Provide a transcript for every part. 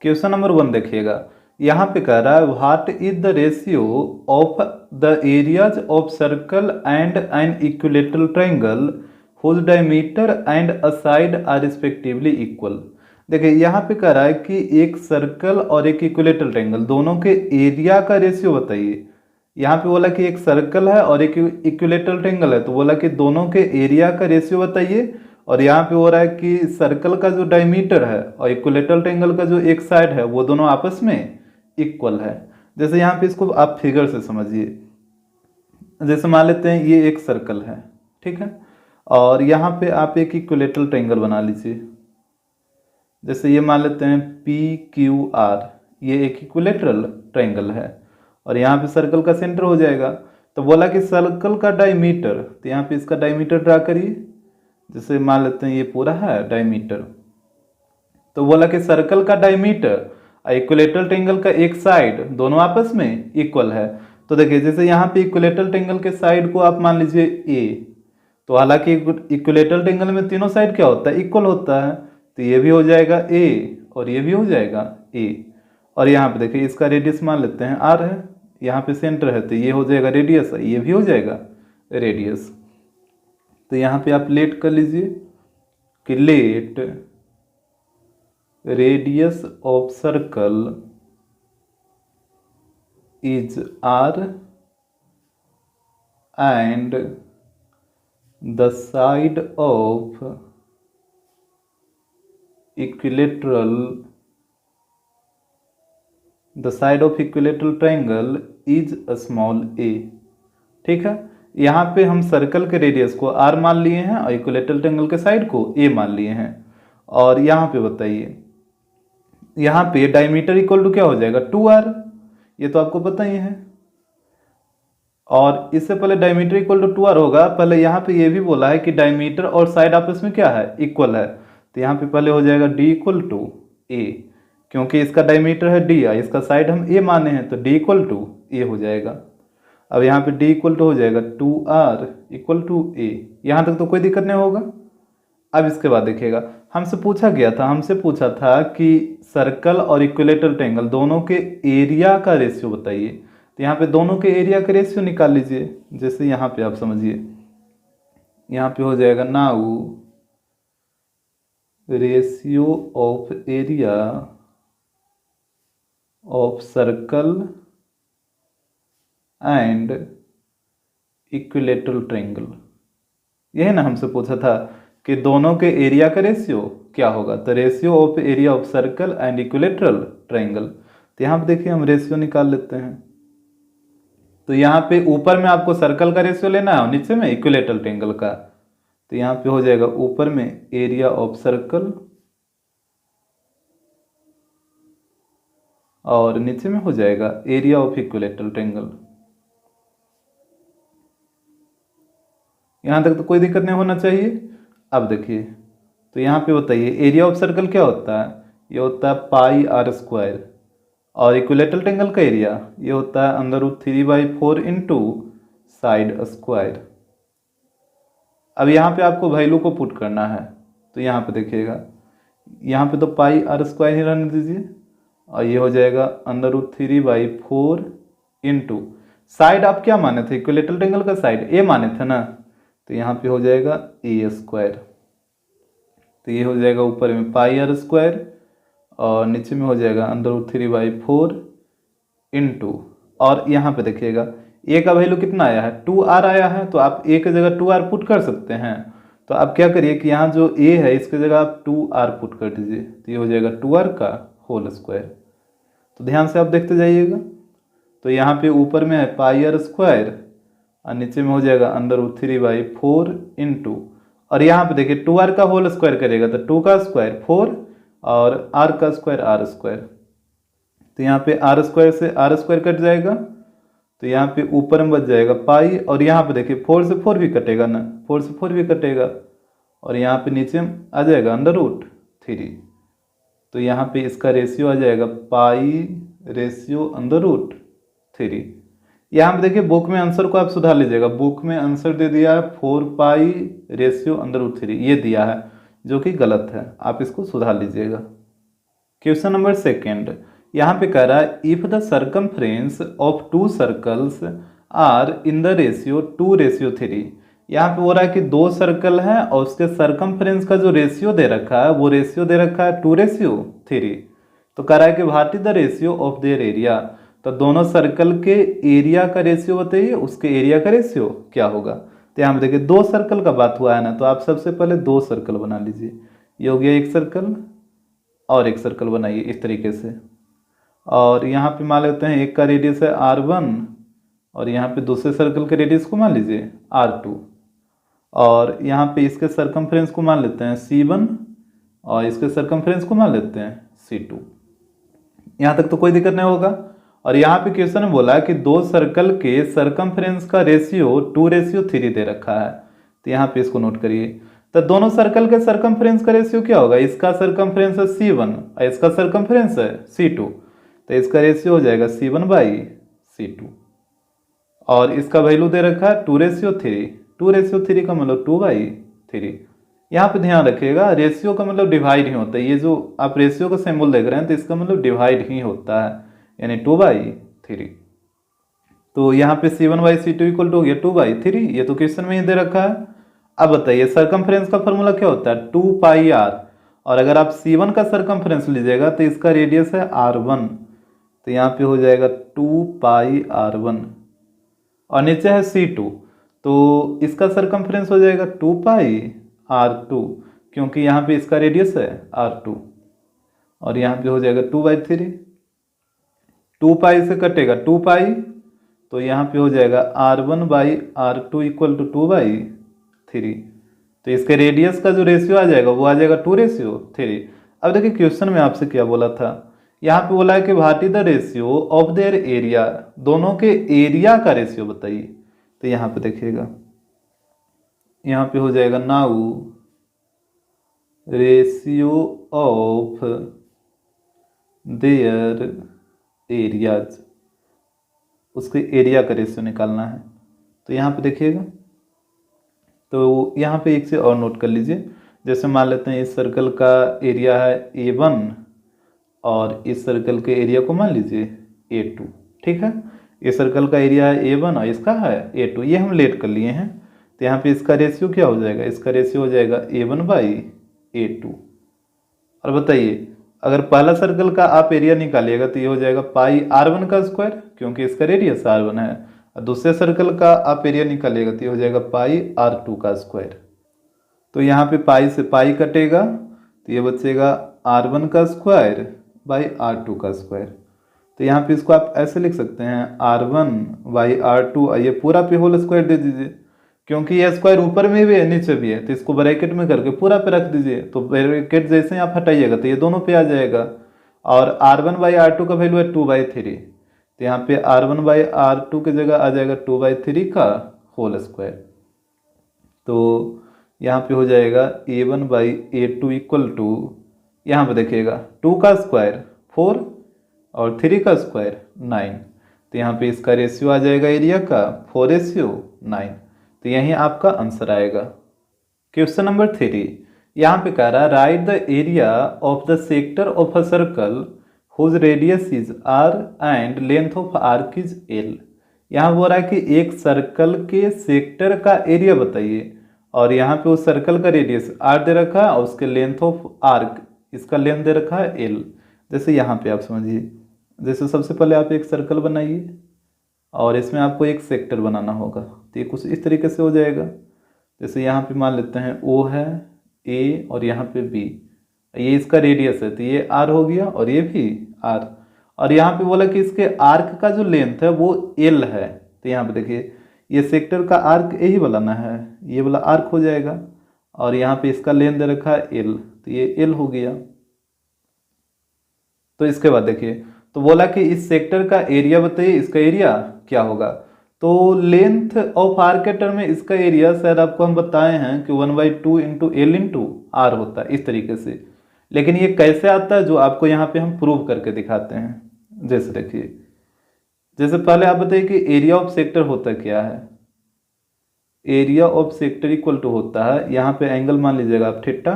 Question number 1 देखिएगा, यहाँ पे कह रहा है what is the ratio of the areas of circle and an equilateral triangle whose diameter and a side are respectively equal. देखिए यहाँ पे कह रहा है कि एक सर्कल और एक इक्विलेटरल ट्रायंगल दोनों के एरिया का रेशियो बताइए। यहाँ पे बोला कि एक सर्कल है और एक इक्विलेटरल ट्रायंगल है, तो बोला कि दोनों के एरिया का रेशियो बताइए। और यहाँ पे हो रहा है कि सर्कल का जो डायमीटर है और इक्विलेटरल ट्रायंगल का जो एक साइड है वो दोनों आपस में इक्वल है। जैसे यहाँ पे इसको आप फिगर से समझिए, जैसे मान लेते हैं ये एक सर्कल है, ठीक है, और यहाँ पे आप एक इक्विलेटरल ट्रायंगल बना लीजिए। जैसे ये मान लेते हैं PQR, ये एक इक्विलेटरल ट्रायंगल है और यहाँ पे सर्कल का सेंटर हो जाएगा। तो बोला कि सर्कल का डायमीटर, तो यहाँ पे इसका डायमीटर ड्रा करिए। जैसे मान लेते हैं ये पूरा है डायमीटर, तो बोला कि सर्कल का डायमीटर और इक्विलेटरल ट्रायंगल का एक साइड दोनों आपस में इक्वल है। तो देखिए जैसे यहाँ पे इक्विलेटरल ट्रायंगल के साइड को आप मान लीजिए A, तो हालांकि इक्विलेटरल ट्रायंगल में तीनों साइड क्या होता है, इक्वल होता है, तो ये भी हो जाएगा A और ये भी हो जाएगा A। और यहाँ पे देखिए इसका रेडियस मान लेते हैं R है, यहाँ पे सेंटर है तो ये हो जाएगा रेडियस, ये भी हो जाएगा रेडियस। तो यहाँ पे आप लेट कर लीजिए कि let radius of circle is R and the side of equilateral triangle is small a। ठीक है, यहाँ पे हम सर्कल के रेडियस को R मान लिए हैं और इक्विलेटरल ट्रायंगल के साइड को A मान लिए हैं। और यहाँ पे बताइए, यहाँ पे डायमीटर इक्वल टू क्या हो जाएगा 2R, ये तो आपको पता ही है। और इससे पहले डायमीटर इक्वल टू 2R होगा, पहले यहाँ पे ये भी बोला है कि डायमीटर और साइड आपस में क्या है, इक्वल है। तो यहाँ पे पहले हो जाएगा D इक्वल टू A, क्योंकि इसका डायमीटर है D और इसका साइड हम A माने हैं, तो D इक्वल टू A हो जाएगा। अब यहाँ पे D इक्वल टू हो जाएगा 2R इक्वल टू A। यहाँ तक तो कोई दिक्कत नहीं होगा। अब इसके बाद देखिएगा, हमसे पूछा था कि सर्कल और इक्विलेटरल ट्रायंगल दोनों के एरिया का रेशियो बताइए। तो यहाँ पे दोनों के एरिया का रेशियो निकाल लीजिए। जैसे यहाँ पे आप समझिए, यहाँ पे हो जाएगा now ratio of area of circle and equilateral triangle. यही ना हमसे पूछा था कि दोनों के एरिया का रेशियो क्या होगा, तो ratio of area of circle and equilateral triangle. तो यहाँ पे देखिए हम रेशियो निकाल लेते हैं। तो यहाँ पे ऊपर में आपको सर्कल का रेशियो लेना है और नीचे में इक्विलेटरल ट्रायंगल का। तो यहाँ पे हो जाएगा ऊपर में एरिया ऑफ सर्कल और नीचे में हो जाएगा एरिया ऑफ इक्विलेटरल ट्रायंगल। यहाँ तक तो कोई दिक्कत नहीं होना चाहिए। अब देखिए, तो यहाँ पे बताइए एरिया ऑफ सर्कल क्या होता है, ये होता है πr²। और इक्विलेटरल ट्रायंगल का एरिया ये होता है √3/4 इंटू साइड स्क्वायर। अब यहाँ पे आपको वैल्यू को पुट करना है, तो यहाँ पे देखिएगा, यहाँ पे तो πr² ही रहने दीजिए और ये हो जाएगा √3/4 इंटू साइड आप क्या माने थे, इक्विलेटरल ट्रायंगल का साइड A माने थे ना, तो यहाँ पे हो जाएगा A²। तो ये हो जाएगा ऊपर में πr² और नीचे में हो जाएगा √3/4 इंटू, और यहाँ पे देखिएगा A का वैल्यू कितना आया है, 2R आया है, तो आप A की जगह 2R पुट कर सकते हैं। तो आप क्या करिए कि यहाँ जो A है इसकी जगह आप 2R पुट कर दीजिए, तो ये हो जाएगा 2R का होल स्क्वायर। तो ध्यान से आप देखते जाइएगा। तो यहाँ पे ऊपर में है πr² और नीचे में हो जाएगा √3/4 इंटू, और यहाँ पे देखिए 2R का होल स्क्वायर करेगा तो 2 का स्क्वायर 4 और R का स्क्वायर R²। तो यहाँ पे R² से R² कट जाएगा, तो यहाँ पे ऊपर में बच जाएगा पाई, और यहाँ पे देखिए 4 से 4 भी कटेगा ना, 4 से 4 भी कटेगा, और यहाँ पे नीचे आ जाएगा √3। तो यहाँ पे इसका रेशियो आ जाएगा π/√3। यहाँ पे देखिए बुक में आंसर को आप सुधार लीजिएगा। बुक में आंसर दे दिया है 4π/√3, ये दिया है जो कि गलत है, आप इसको सुधार लीजिएगा। क्वेश्चन नंबर सेकेंड, यहाँ पे कह रहा है if the circumference of two circles are in the ratio 2:3। यहाँ पे हो रहा है कि दो सर्कल है और उसके सर्कमफ्रेंस का जो रेशियो दे रखा है वो रेशियो दे रखा है 2:3। तो कह रहा है कि what is the ratio of their area. तो दोनों सर्कल के एरिया का रेशियो बताइए, उसके एरिया का रेशियो क्या होगा। तो यहाँ पे देखिए दो सर्कल का बात हुआ है ना, तो आप सबसे पहले दो सर्कल बना लीजिए। ये हो गया एक सर्कल और एक सर्कल बनाइए इस तरीके से। और यहाँ पे मान लेते हैं एक का रेडियस है R1 और यहाँ पे दूसरे सर्कल के रेडियस को मान लीजिए R2। और यहाँ पे इसके सर्कमफ्रेंस को मान लेते हैं C1 और इसके सर्कमफ्रेंस को मान लेते हैं C2। यहाँ तक तो कोई दिक्कत नहीं होगा। और यहाँ पे क्वेश्चन में बोला कि दो सर्कल के सर्कमफ्रेंस का रेशियो 2:3 दे रखा है। तो यहाँ पे इसको नोट करिए। तो दोनों सर्कल के सर्कमफ्रेंस का रेशियो क्या होगा, इसका सर्कमफ्रेंस है C1 और इसका सर्कमफ्रेंस है C2। तो इसका रेशियो हो जाएगा C1/C2 और इसका वैल्यू दे रखा है 2:3। 2:3 का मतलब 2/3। यहाँ पे ध्यान रखिएगा रेशियो का मतलब डिवाइड ही होता है। ये जो आप रेशियो का सिंबल देख रहे हैं तो इसका मतलब डिवाइड ही होता है, यानी 2/3। तो यहाँ पे C1/C2 इक्वल टू हो गया 2/3। ये तो क्वेश्चन में ही दे रखा है। अब बताइए सर्कमफ्रेंस का फॉर्मूला क्या होता है 2πr। और अगर आप C1 का सर्कमफ्रेंस लीजिएगा तो इसका रेडियस है R1। तो यहाँ पे हो जाएगा 2πr1 और नीचे है C2 तो इसका सर्कमफ्रेंस हो जाएगा 2πr2 क्योंकि यहाँ पे इसका रेडियस है R2 और यहाँ पे हो जाएगा 2/3। 2π से कटेगा 2π तो यहाँ पे हो जाएगा R1/R2 इक्वल टू 2/3। तो इसके रेडियस का जो रेशियो आ जाएगा वो आ जाएगा 2:3। अब देखिए क्वेश्चन में आपसे क्या बोला था, यहाँ पे बोला है कि what is the ratio of their area. दोनों के एरिया का रेशियो बताइए। तो यहाँ पे देखिएगा यहाँ पे हो जाएगा now ratio of their areas, उसके एरिया का रेशियो निकालना है। तो यहाँ पे देखिएगा तो यहाँ पे एक से और नोट कर लीजिए। जैसे मान लेते हैं इस सर्कल का एरिया है A1 और इस सर्कल के एरिया को मान लीजिए A2। ठीक है, इस सर्कल का एरिया है A1 और इसका है A2, ये हम लेट कर लिए हैं। तो यहाँ पे इसका रेशियो क्या हो जाएगा, इसका रेशियो हो जाएगा A1/A2। और बताइए अगर पहला सर्कल का आप एरिया निकालिएगा तो ये हो जाएगा πr1 का स्क्वायर क्योंकि इसका रेडियस R1 है। और दूसरे सर्कल का आप एरिया निकालिएगा तो ये हो जाएगा πr2 का स्क्वायर। तो यहाँ पे पाई से पाई कटेगा तो ये बचेगा R1 का स्क्वायर बाई R2 का स्क्वायर। तो यहाँ पे इसको आप ऐसे लिख सकते हैं R1/R2 और ये पूरा पे होल स्क्वायर दे दीजिए क्योंकि ये स्क्वायर ऊपर में भी है नीचे भी है। तो इसको ब्रैकेट में करके पूरा पे रख दीजिए। तो ब्रैकेट जैसे ही आप हटाइएगा तो ये दोनों पे आ जाएगा। और R1/R2 का वैल्यू है 2/3। तो यहाँ पे R1/R2 की जगह आ जाएगा 2/3 का होल स्क्वायर। तो यहाँ पे हो जाएगा A1/A2 इक्वल टू, यहाँ पे देखिएगा 2 का स्क्वायर 4 और 3 का स्क्वायर 9। तो यहाँ पे इसका रेशियो आ जाएगा एरिया का 4:9। तो यही आपका आंसर आएगा। क्वेश्चन नंबर 3, यहाँ पे कह रहा है write the area of the sector of a circle whose radius is R and length of arc is L। यहाँ बोल रहा है कि एक सर्कल के सेक्टर का एरिया बताइए और यहाँ पे उस सर्कल का रेडियस R दे रखा है और उसके लेंथ ऑफ आर्क, इसका लेंथ दे रखा है L। जैसे यहाँ पे आप समझिए, जैसे सबसे पहले आप एक सर्कल बनाइए और इसमें आपको एक सेक्टर बनाना होगा। तो ये कुछ इस तरीके से हो जाएगा। जैसे यहाँ पे मान लेते हैं O है A और यहाँ पे B, ये इसका रेडियस है तो ये R हो गया और ये भी R। और यहाँ पे बोला कि इसके आर्क का जो लेंथ है वो L है। तो यहाँ पे देखिए ये सेक्टर का आर्क यही बनाना है, ये वाला आर्क हो जाएगा और यहाँ पे इसका लेंथ दे रखा है L, तो ये L हो गया। तो इसके बाद देखिए तो बोला कि इस सेक्टर का एरिया बताइए, इसका एरिया क्या होगा। तो लेंथ ऑफ आर्क के टर्म में इसका एरिया शायद आपको हम बताए हैं कि 1/2 इंटू L इंटू R होता है इस तरीके से। लेकिन ये कैसे आता है जो आपको यहाँ पे हम प्रूव करके दिखाते हैं। जैसे देखिए, जैसे पहले आप बताइए कि एरिया ऑफ सेक्टर होता क्या है। Area of sector equal to होता है, यहाँ पे एंगल मान लीजिएगा आप थीटा।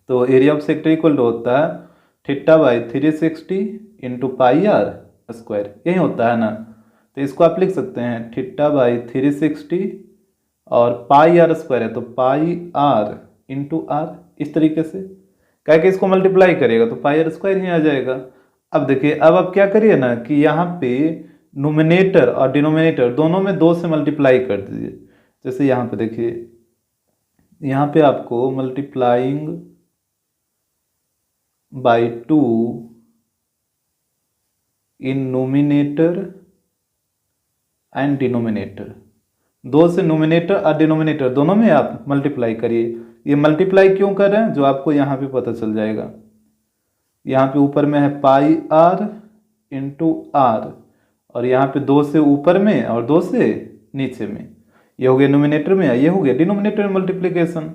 तो area of sector equal to होता है theta by 360 into pi r square, यही होता है ना। तो इसको आप लिख सकते हैं थीटा बाई 360 और पाई आर स्क्वायर है तो पाई आर इंटू आर, इस तरीके से क्या कि इसको मल्टीप्लाई करिएगा तो पाई आर स्क्वायर ही आ जाएगा। अब देखिए, अब आप क्या करिए ना कि यहाँ पे नोमिनेटर और डिनोमिनेटर दोनों में 2 से मल्टीप्लाई कर दीजिए। जैसे यहाँ पे देखिए, यहाँ पे आपको multiplying by 2 in nominator and denominator, 2 से नोमिनेटर और डिनोमिनेटर दोनों में आप मल्टीप्लाई करिए। ये मल्टीप्लाई क्यों कर रहे हैं जो आपको यहाँ पे पता चल जाएगा। यहाँ पे ऊपर में है पाई आर इंटू आर, और यहाँ पे 2 से ऊपर में और 2 से नीचे में, ये हो गया नोमिनेटर में, ये हो गया डिनोमिनेटर में मल्टीप्लिकेशन।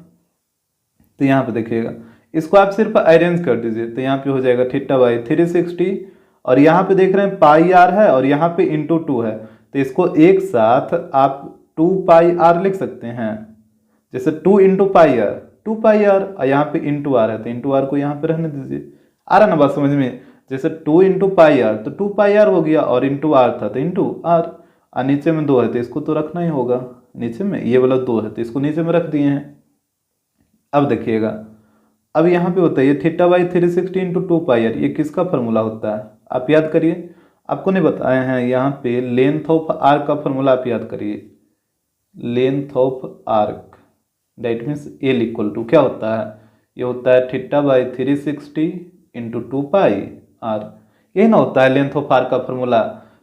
तो यहाँ पे देखिएगा, इसको आप सिर्फ अरेंज कर दीजिए तो यहाँ पे हो जाएगा थीटा बाई 360, और यहाँ पे देख रहे हैं पाई आर है और यहाँ पे इंटू 2 है, तो इसको एक साथ आप 2 पाई आर लिख सकते हैं। जैसे 2 into pi r, 2 pi r, और यहाँ पे इंटू आर है तो इंटू आर को यहाँ पे रहने दीजिए। आ रहा ना बात समझ में। जैसे 2 इंटू पाई आर तो 2 पाई आर हो गया, और इंटू आर था तो इंटू आर, और नीचे में 2 है तो इसको तो रखना ही होगा नीचे में, ये वाला 2 है तो इसको नीचे में रख दिए हैं। अब देखिएगा, अब यहाँ पे होता है ये theta by 360 into 2 pi r, ये किसका फॉर्मूला होता है आप याद करिए। आपको नहीं बताए हैं यहाँ पे लेंथ ऑफ आर्क का फॉर्मूला आप याद करिए। Length of arc that means L equal to क्या होता है, ये होता है theta by 360 into 2 pi r, यही ना होता है लेंथ ऑफ आर्क का फॉर्मूला।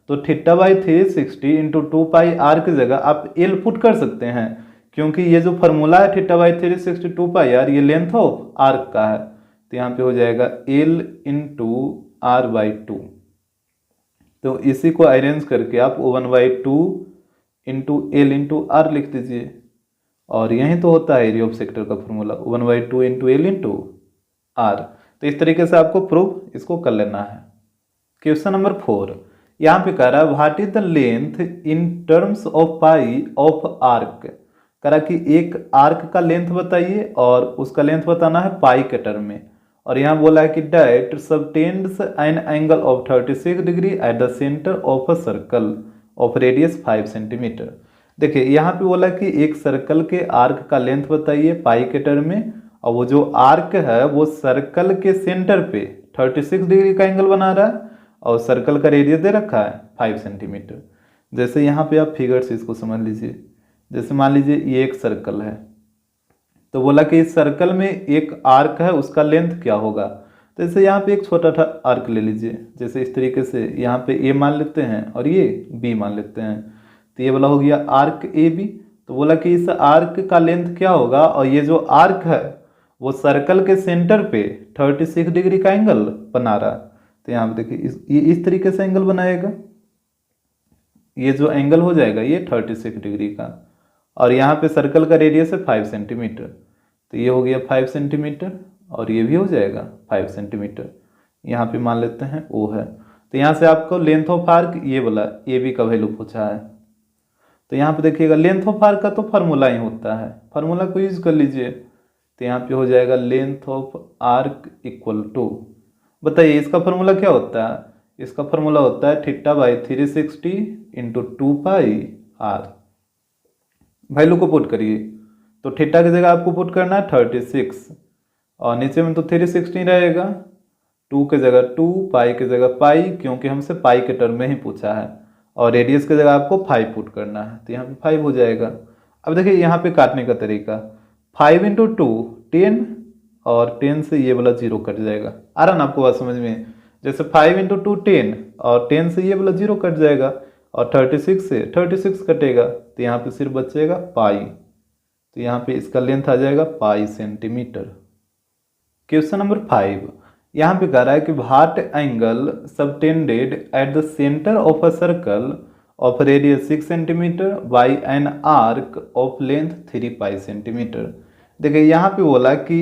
तो theta by 360 into 2 pi r की जगह आप एल पुट कर सकते हैं, क्योंकि ये जो फॉर्मूला है थीटा बाई 360 2 पाई आर, ये लेंथ ऑफ आर्क का है। तो यहाँ पे हो जाएगा एल इंटू आर बाई 2। तो इसी को अरेंज करके आप 1/2 इंटू एल इंटू आर लिख दीजिए, और यही तो होता है एरिया ऑफ सेक्टर का formula 1/2 into L into r. तो इस तरीके से आपको प्रूफ इसको कर लेना है। क्वेश्चन नंबर 4 यहाँ पे कह रहा है what is the length in terms of pi of arc. कह रहा कि एक आर्क का लेंथ बताइए और उसका लेंथ बताना है पाई के टर्म में, और यहाँ बोला है कि that subtends N angle of 36 degree at the centre of a circle of radius 5 centimetre. देखिए यहाँ पे बोला कि एक सर्कल के आर्क का लेंथ बताइए पाई के टर्म में, और वो जो आर्क है वो सर्कल के सेंटर पे 36 डिग्री का एंगल बना रहा है, और सर्कल का रेडियस दे रखा है 5 सेंटीमीटर। जैसे यहाँ पे आप फिगर से इसको समझ लीजिए। जैसे मान लीजिए ये एक सर्कल है, तो बोला कि इस सर्कल में एक आर्क है, उसका लेंथ क्या होगा। तो जैसे यहाँ पे एक छोटा सा आर्क ले लीजिए, जैसे इस तरीके से यहाँ पे ए मान लेते हैं और ये बी मान लेते हैं, तो ये वाला हो गया आर्क ए बी। तो बोला कि इस आर्क का लेंथ क्या होगा, और ये जो आर्क है वो सर्कल के सेंटर पे 36 डिग्री का एंगल बना रहा। तो यहाँ पे देखिए ये इस तरीके से एंगल बनाएगा, ये जो एंगल हो जाएगा ये 36 डिग्री का, और यहाँ पे सर्कल का रेडियस है 5 सेंटीमीटर, तो ये हो गया 5 सेंटीमीटर, और ये भी हो जाएगा 5 सेंटीमीटर। यहाँ पे मान लेते हैं ओ है, तो यहाँ से आपको लेंथ ऑफ आर्क ये वाला ए बी का वैल्यू पूछा है। तो यहाँ पे देखिएगा लेंथ ऑफ आर्क का तो फार्मूला ही होता है, फार्मूला को यूज कर लीजिए। तो यहाँ पे हो जाएगा length of arc equal to, बताइए इसका फार्मूला क्या होता है। इसका फार्मूला होता है theta by 360 into 2 pi r. Value को पुट करिए, तो थीटा की जगह आपको पुट करना है 36, और नीचे में तो 360 रहेगा, 2 की जगह 2, पाई की जगह पाई, क्योंकि हमसे पाई के टर्म में ही पूछा है, और रेडियस की जगह आपको 5 पुट करना है, तो यहाँ पे 5 हो जाएगा। अब देखिए यहाँ पे काटने का तरीका, 5 इंटू 2 10, और 10 से ये वाला 0 कट जाएगा। आ रहा ना आपको बात समझ में। जैसे 5 इंटू 2 10, और 10 से ये वाला 0 कट जाएगा, और 36 से 36 कटेगा, तो यहाँ पे सिर्फ बचेगा पाई, तो यहाँ पे इसका लेंथ आ जाएगा पाई सेंटीमीटर। क्वेश्चन नंबर 5 यहाँ पे कह रहा है कि what angle subtended at the centre of a circle of radius 6 centimetre by N arc of length 3 pi centimetre. देखिए यहाँ पे बोला कि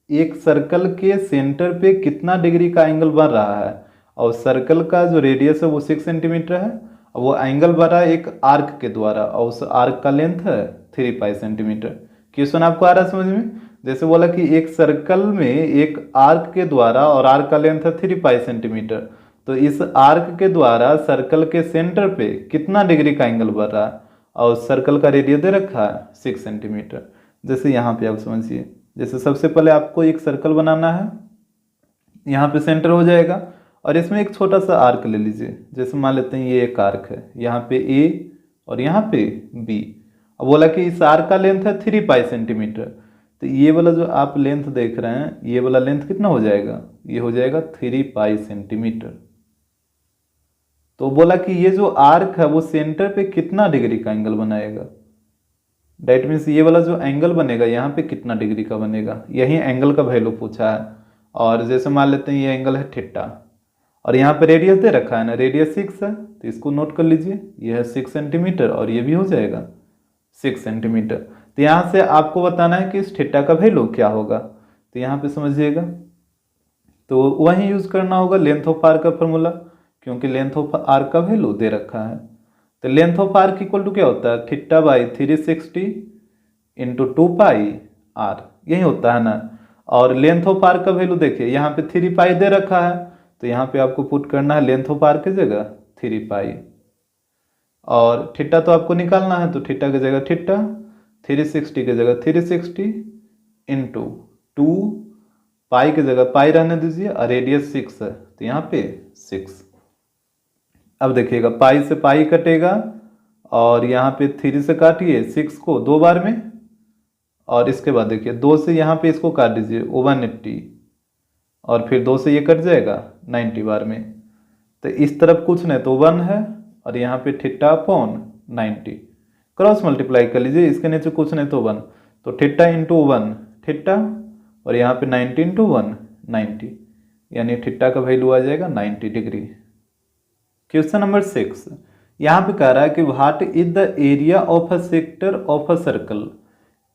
एक सर्कल के सेंटर पे कितना डिग्री का एंगल बन रहा है, और सर्कल का जो रेडियस है वो 6 सेंटीमीटर है, और वो एंगल बन रहा है एक आर्क के द्वारा, और उस आर्क का लेंथ है 3 पाई सेंटीमीटर। क्वेश्चन आपको आ रहा है समझ में। जैसे बोला कि एक सर्कल में एक आर्क के द्वारा, और आर्क का लेंथ है 3 पाई सेंटीमीटर, तो इस आर्क के द्वारा सर्कल के सेंटर पे कितना डिग्री का एंगल बन रहा है, और सर्कल का रेडियस दे रखा है 6 सेंटीमीटर। जैसे यहाँ पे आप समझिए, जैसे सबसे पहले आपको एक सर्कल बनाना है, यहाँ पे सेंटर हो जाएगा, और इसमें एक छोटा सा आर्क ले लीजिए। जैसे मान लेते हैं ये एक आर्क है, यहाँ पे ए और यहाँ पे बी। अब बोला कि इस आर्क का लेंथ है 3 पाई सेंटीमीटर, तो ये वाला जो आप लेंथ देख रहे हैं, ये वाला लेंथ कितना हो जाएगा, ये हो जाएगा 3 पाई सेंटीमीटर। तो बोला कि ये जो आर्क है वो सेंटर पे कितना डिग्री का एंगल बनाएगा, डेट मीन्स ये वाला जो एंगल बनेगा यहाँ पे कितना डिग्री का बनेगा, यही एंगल का वैल्यू पूछा है। और जैसे मान लेते हैं ये एंगल है थीटा, और यहाँ पे रेडियस दे रखा है ना, रेडियस 6 है, तो इसको नोट कर लीजिए, ये है 6 सेंटीमीटर और ये भी हो जाएगा 6 सेंटीमीटर। तो यहाँ से आपको बताना है कि इस थीटा का वैल्यू क्या होगा, तो यहाँ पे समझिएगा, तो वही यूज करना होगा लेंथ ऑफ आर्क का फॉर्मूला, क्योंकि लेंथ ऑफ आर्क का वैल्यू दे रखा है। तो length of arc equal to क्या होता है, theta by 360 into 2 pi r, यही होता है ना। और लेंथ ऑफ आर्क का वैल्यू देखिए, यहाँ पे 3 पाई दे रखा है, तो यहाँ पे आपको पुट करना है लेंथ ऑफ आर्क की जगह 3 पाई, और थीटा तो आपको निकालना है, तो थीटा की जगह थीटा, 360 की जगह 360 इंटू 2 पाई की जगह पाई रहने दीजिए, और रेडियस 6 है, तो यहाँ पे 6। अब देखिएगा पाई से पाई कटेगा, और यहाँ पे 3 से काटिए 6 को 2 बार में, और इसके बाद देखिए 2 से यहाँ पे इसको काट दीजिए 180, और फिर 2 से ये कट जाएगा 90 बार में। तो इस तरफ कुछ नहीं तो 1 है, और यहाँ पे थीटा अपॉन 90, क्रॉस मल्टीप्लाई कर लीजिए, इसके नीचे कुछ नहीं तो 1, तो थीटा इंटू 1 थीटा, और यहाँ पे 90 इंटू 1 90, यानी थीटा का वैल्यू आ जाएगा 90 डिग्री। क्वेश्चन नंबर 6, यहाँ पे कह रहा है कि what is the area of a sector of a circle,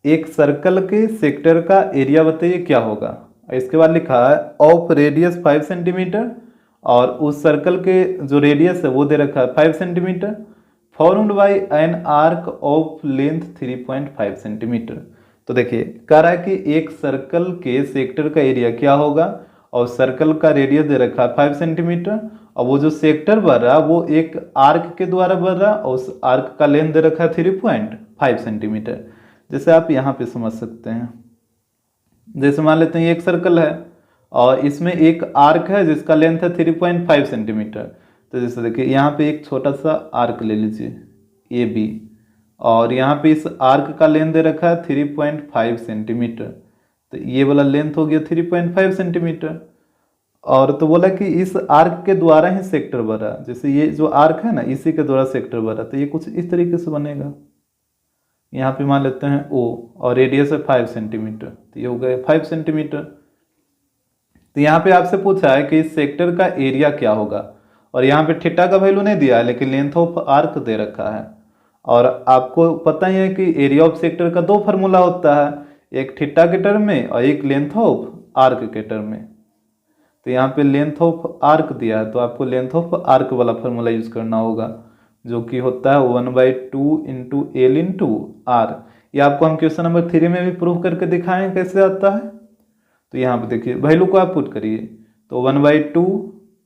एक सर्कल के सेक्टर का एरिया बताइए क्या होगा। इसके बाद लिखा है ऑफ रेडियस 5 सेंटीमीटर, और उस सर्कल के जो रेडियस है वो दे रखा है 5 centimetre, formed by N arc of length 3.5 centimetre. तो देखिए कह रहा है कि एक सर्कल के सेक्टर का एरिया क्या होगा, और सर्कल का रेडियस दे रखा है 5 सेंटीमीटर, और वो जो सेक्टर बन रहा है वो एक आर्क के द्वारा बन रहा है, और उस आर्क का लेंथ दे रखा है 3.5 सेंटीमीटर। जैसे आप यहाँ पे समझ सकते हैं, जैसे मान लेते हैं ये एक सर्कल है, और इसमें एक आर्क है जिसका लेंथ है 3.5 सेंटीमीटर। तो जैसे देखिए यहाँ पे एक छोटा सा आर्क ले लीजिए ए बी, और यहाँ पे इस आर्क का लेंथ दे रखा है 3.5 सेंटीमीटर, तो ये वाला लेंथ हो गया 3.5 सेंटीमीटर। और तो बोला कि इस आर्क के द्वारा ही सेक्टर बना, जैसे ये जो आर्क है ना इसी के द्वारा सेक्टर बना, तो ये कुछ इस तरीके से बनेगा। यहाँ पे मान लेते हैं ओ, और रेडियस है 5 सेंटीमीटर, तो ये हो गया 5 सेंटीमीटर। तो यहाँ पे आपसे पूछा है कि इस सेक्टर का एरिया क्या होगा, और यहाँ पे थीटा का वैल्यू नहीं दिया है, लेकिन लेंथ ऑफ आर्क दे रखा है। और आपको पता ही है कि एरिया ऑफ सेक्टर का 2 फार्मूला होता है, एक थीटा के टर्म में और एक लेंथ ऑफ आर्क के टर्म में। तो यहाँ पे लेंथ ऑफ आर्क दिया है, तो आपको लेंथ ऑफ आर्क वाला फार्मूला यूज करना होगा, जो कि होता है 1/2 इंटू एल इंटू आर। ये आपको हम क्वेश्चन नंबर 3 में भी प्रूव करके दिखाएं कैसे आता है। तो यहाँ पे देखिए वैल्यू को आप पुट करिए, तो 1/2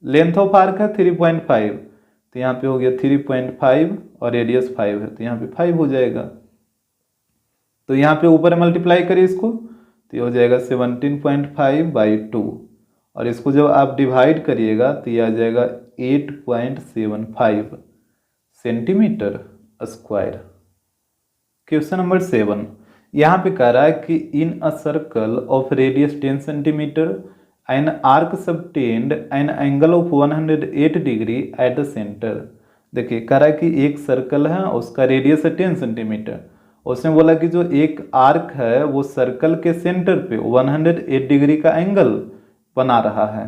लेंथ ऑफ आर्क है 3.5, तो यहाँ पे हो गया 3.5, और रेडियस 5 है, तो यहाँ पे 5 हो जाएगा। तो यहाँ पे ऊपर मल्टीप्लाई करिए इसको, तो ये हो जाएगा 17.5/2, और इसको जब आप डिवाइड करिएगा तो ये आ जाएगा 8.75 सेंटीमीटर स्क्वायर। क्वेश्चन नंबर 7, यहाँ पे कह रहा है कि in a circle of radius 10 centimetre an arc subtend an angle of 108 degree at the centre. देखिए कह रहा है कि एक सर्कल है, उसका रेडियस है 10 सेंटीमीटर, उसने बोला कि जो एक आर्क है वो सर्कल के सेंटर पे 108 डिग्री का एंगल बना रहा है।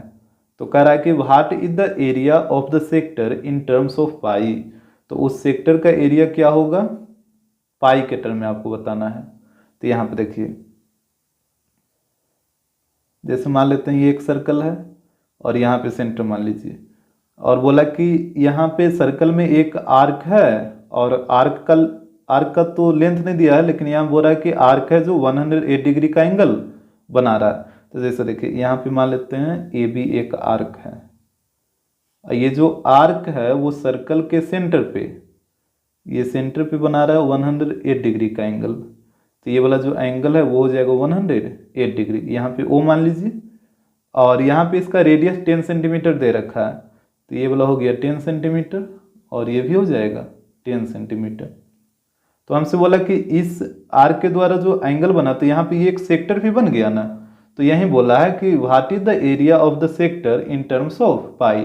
तो कह रहा है कि what is the area of the sector in terms of pi, तो उस सेक्टर का एरिया क्या होगा पाई के टर्म में आपको बताना है। तो यहाँ पे देखिए जैसे मान लेते हैं ये एक सर्कल है, और यहाँ पे सेंटर मान लीजिए, और बोला कि यहाँ पे सर्कल में एक आर्क है, और आर्क का आर्क का तो लेंथ नहीं दिया है, लेकिन यहाँ बोल रहा है कि आर्क है जो 108 डिग्री का एंगल बना रहा है। तो जैसे देखिए यहाँ पे मान लेते हैं ए बी एक आर्क है, ये जो आर्क है वो सर्कल के सेंटर पे, ये सेंटर पे बना रहा है 108 डिग्री का एंगल। तो ये वाला जो एंगल है वो हो जाएगा 108 डिग्री, यहाँ पे ओ मान लीजिए, और यहाँ पे इसका रेडियस 10 सेंटीमीटर दे रखा है, तो ये वाला हो गया 10 सेंटीमीटर और ये भी हो जाएगा 10 सेंटीमीटर। तो हमसे बोला कि इस आर्क के द्वारा जो एंगल बना, तो यहाँ पे ये एक सेक्टर भी बन गया ना, तो यही बोला है कि what is the area of the sector in terms of pi.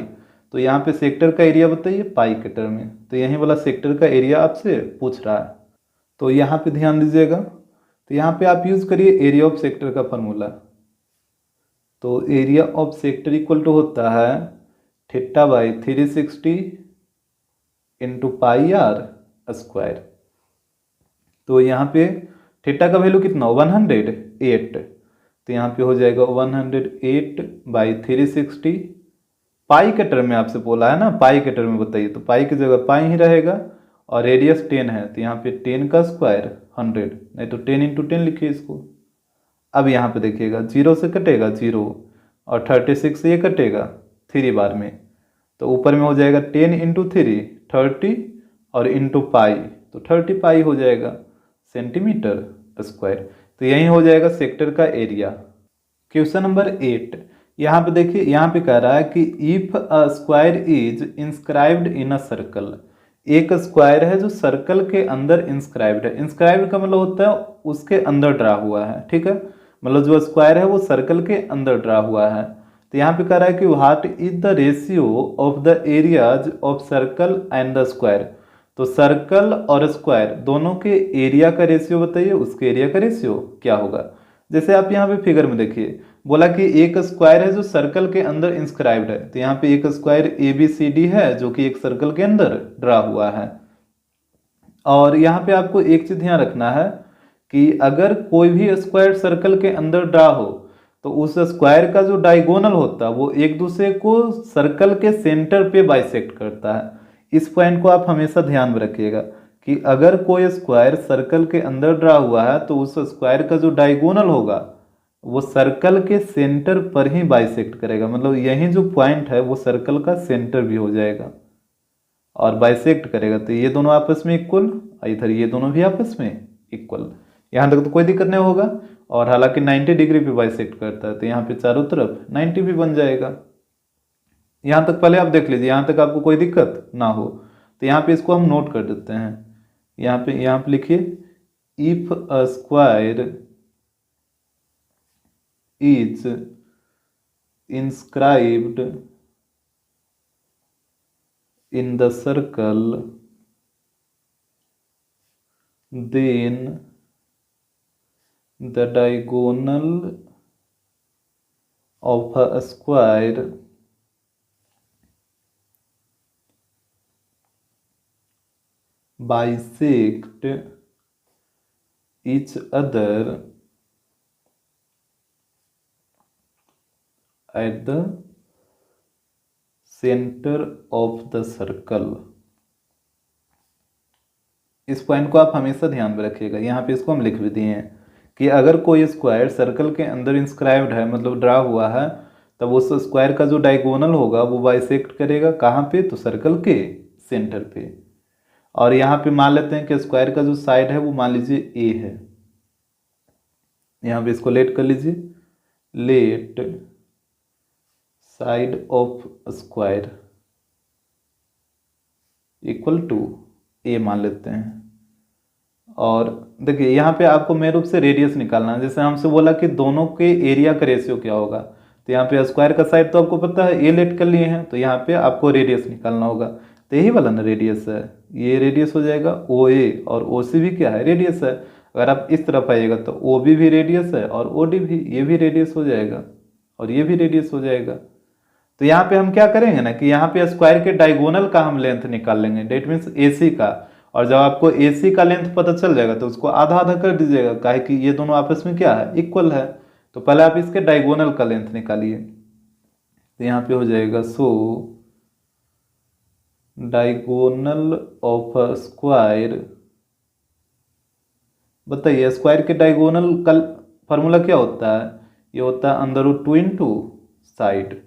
तो यहाँ पे सेक्टर का एरिया बताइए पाई के टर्म में, तो यही वाला सेक्टर का एरिया आपसे पूछ रहा है। तो यहाँ पे ध्यान दीजिएगा, तो यहाँ पे आप यूज करिए एरिया ऑफ सेक्टर का फॉर्मूला। तो area of sector equal to होता है theta by 360 into pi r square. तो यहाँ पे थीटा का वैल्यू कितना 108, तो यहाँ पे हो जाएगा 108 बाई 360, पाई के टर्म में आपसे बोला है ना, पाई के टर्म में बताइए, तो पाई की जगह पाई ही रहेगा, और रेडियस 10 है तो यहाँ पे 10 का स्क्वायर 100, नहीं तो 10 इंटू 10 लिखिए इसको। अब यहाँ पे देखिएगा 0 से कटेगा 0 और 36 से ये कटेगा 3 बार में, तो ऊपर में हो जाएगा 10 इंटू 3 30 और इंटू पाई, तो 30 पाई हो जाएगा सेंटीमीटर स्क्वायर। तो यही हो जाएगा सेक्टर का एरिया। क्वेश्चन नंबर 8, यहाँ पे देखिए, यहाँ पे कह रहा है कि if a square is inscribed in a circle, एक स्क्वायर है जो सर्कल के अंदर इंस्क्राइब्ड है। इंस्क्राइब्ड का मतलब होता है उसके अंदर ड्रा हुआ है, ठीक है, मतलब जो स्क्वायर है वो सर्कल के अंदर ड्रा हुआ है। तो यहाँ पे कह रहा है कि what is the ratio of the areas of circle and the square. तो सर्कल और स्क्वायर दोनों के एरिया का रेशियो बताइए, उसके एरिया का रेशियो क्या होगा। जैसे आप यहाँ पे फिगर में देखिए, बोला कि एक स्क्वायर है जो सर्कल के अंदर इंस्क्राइब्ड है, तो यहाँ पे एक square A B C D है जो कि एक सर्कल के अंदर ड्रा हुआ है। और यहाँ पे आपको एक चीज ध्यान रखना है कि अगर कोई भी स्क्वायर सर्कल के अंदर ड्रा हो तो उस स्क्वायर का जो डायगोनल होता है वो एक दूसरे को सर्कल के सेंटर पे बाइसेक्ट करता है। इस पॉइंट को आप हमेशा ध्यान में रखिएगा कि अगर कोई स्क्वायर सर्कल के अंदर ड्रा हुआ है तो उस स्क्वायर का जो डायगोनल होगा वो सर्कल के सेंटर पर ही बाइसेक्ट करेगा, मतलब यही जो पॉइंट है वो सर्कल का सेंटर भी हो जाएगा और बाइसेक्ट करेगा। तो ये दोनों आपस में इक्वल, इधर ये दोनों भी आपस में इक्वल, यहाँ तक तो कोई दिक्कत नहीं होगा। और हालांकि 90 डिग्री पे बाइसेक्ट करता है तो यहाँ पे चारों तरफ 90 भी बन जाएगा। यहाँ तक पहले आप देख लीजिए, यहाँ तक आपको कोई दिक्कत ना हो। तो यहाँ पे इसको हम नोट कर देते हैं, यहाँ पे लिखिए if a square is inscribed in the circle then the diagonal of a square bisect each other at the center of the circle। इस पॉइंट को आप हमेशा ध्यान में रखिएगा, यहाँ पे इसको हम लिख भी दिए हैं कि अगर कोई स्क्वायर सर्कल के अंदर इंस्क्राइब्ड है मतलब ड्रा हुआ है, तब उस स्क्वायर का जो डायगोनल होगा वो बाइसेक्ट करेगा कहाँ पे, तो सर्कल के सेंटर पे। और यहाँ पे मान लेते हैं कि स्क्वायर का जो साइड है वो मान लीजिए ए है, यहाँ पे इसको लेट कर लीजिए, let side of square equal to a मान लेते हैं। और देखिए यहाँ पे आपको मेन रूप से रेडियस निकालना है, जैसे हमसे बोला कि दोनों के एरिया का रेशियो क्या होगा, तो यहाँ पे स्क्वायर का साइड तो आपको पता है ए लेट कर लिए हैं, तो यहाँ पे आपको रेडियस निकालना होगा। तो यही वाला ना रेडियस है, ये रेडियस हो जाएगा ओ ए, और ओ सी भी क्या है, रेडियस है। अगर आप इस तरफ आइएगा तो ओ बी भी रेडियस है और ओ डी भी, ये भी रेडियस हो जाएगा और ये भी रेडियस हो जाएगा। तो यहाँ पे हम क्या करेंगे ना कि यहाँ पे स्क्वायर के डायगोनल का हम लेंथ निकाल लेंगे, डेट मीन्स AC का। और जब आपको AC का लेंथ पता चल जाएगा तो उसको आधा आधा कर दीजिएगा, काहे कि ये दोनों आपस में क्या है, इक्वल है। तो पहले आप इसके डायगोनल का लेंथ निकालिए, तो यहाँ पे हो जाएगा सो डायगोनल ऑफ अ स्क्वायर बताइए स्क्वायर के डायगोनल का फार्मूला क्या होता है? ये होता है अंडर रूट 2 इंटू साइड,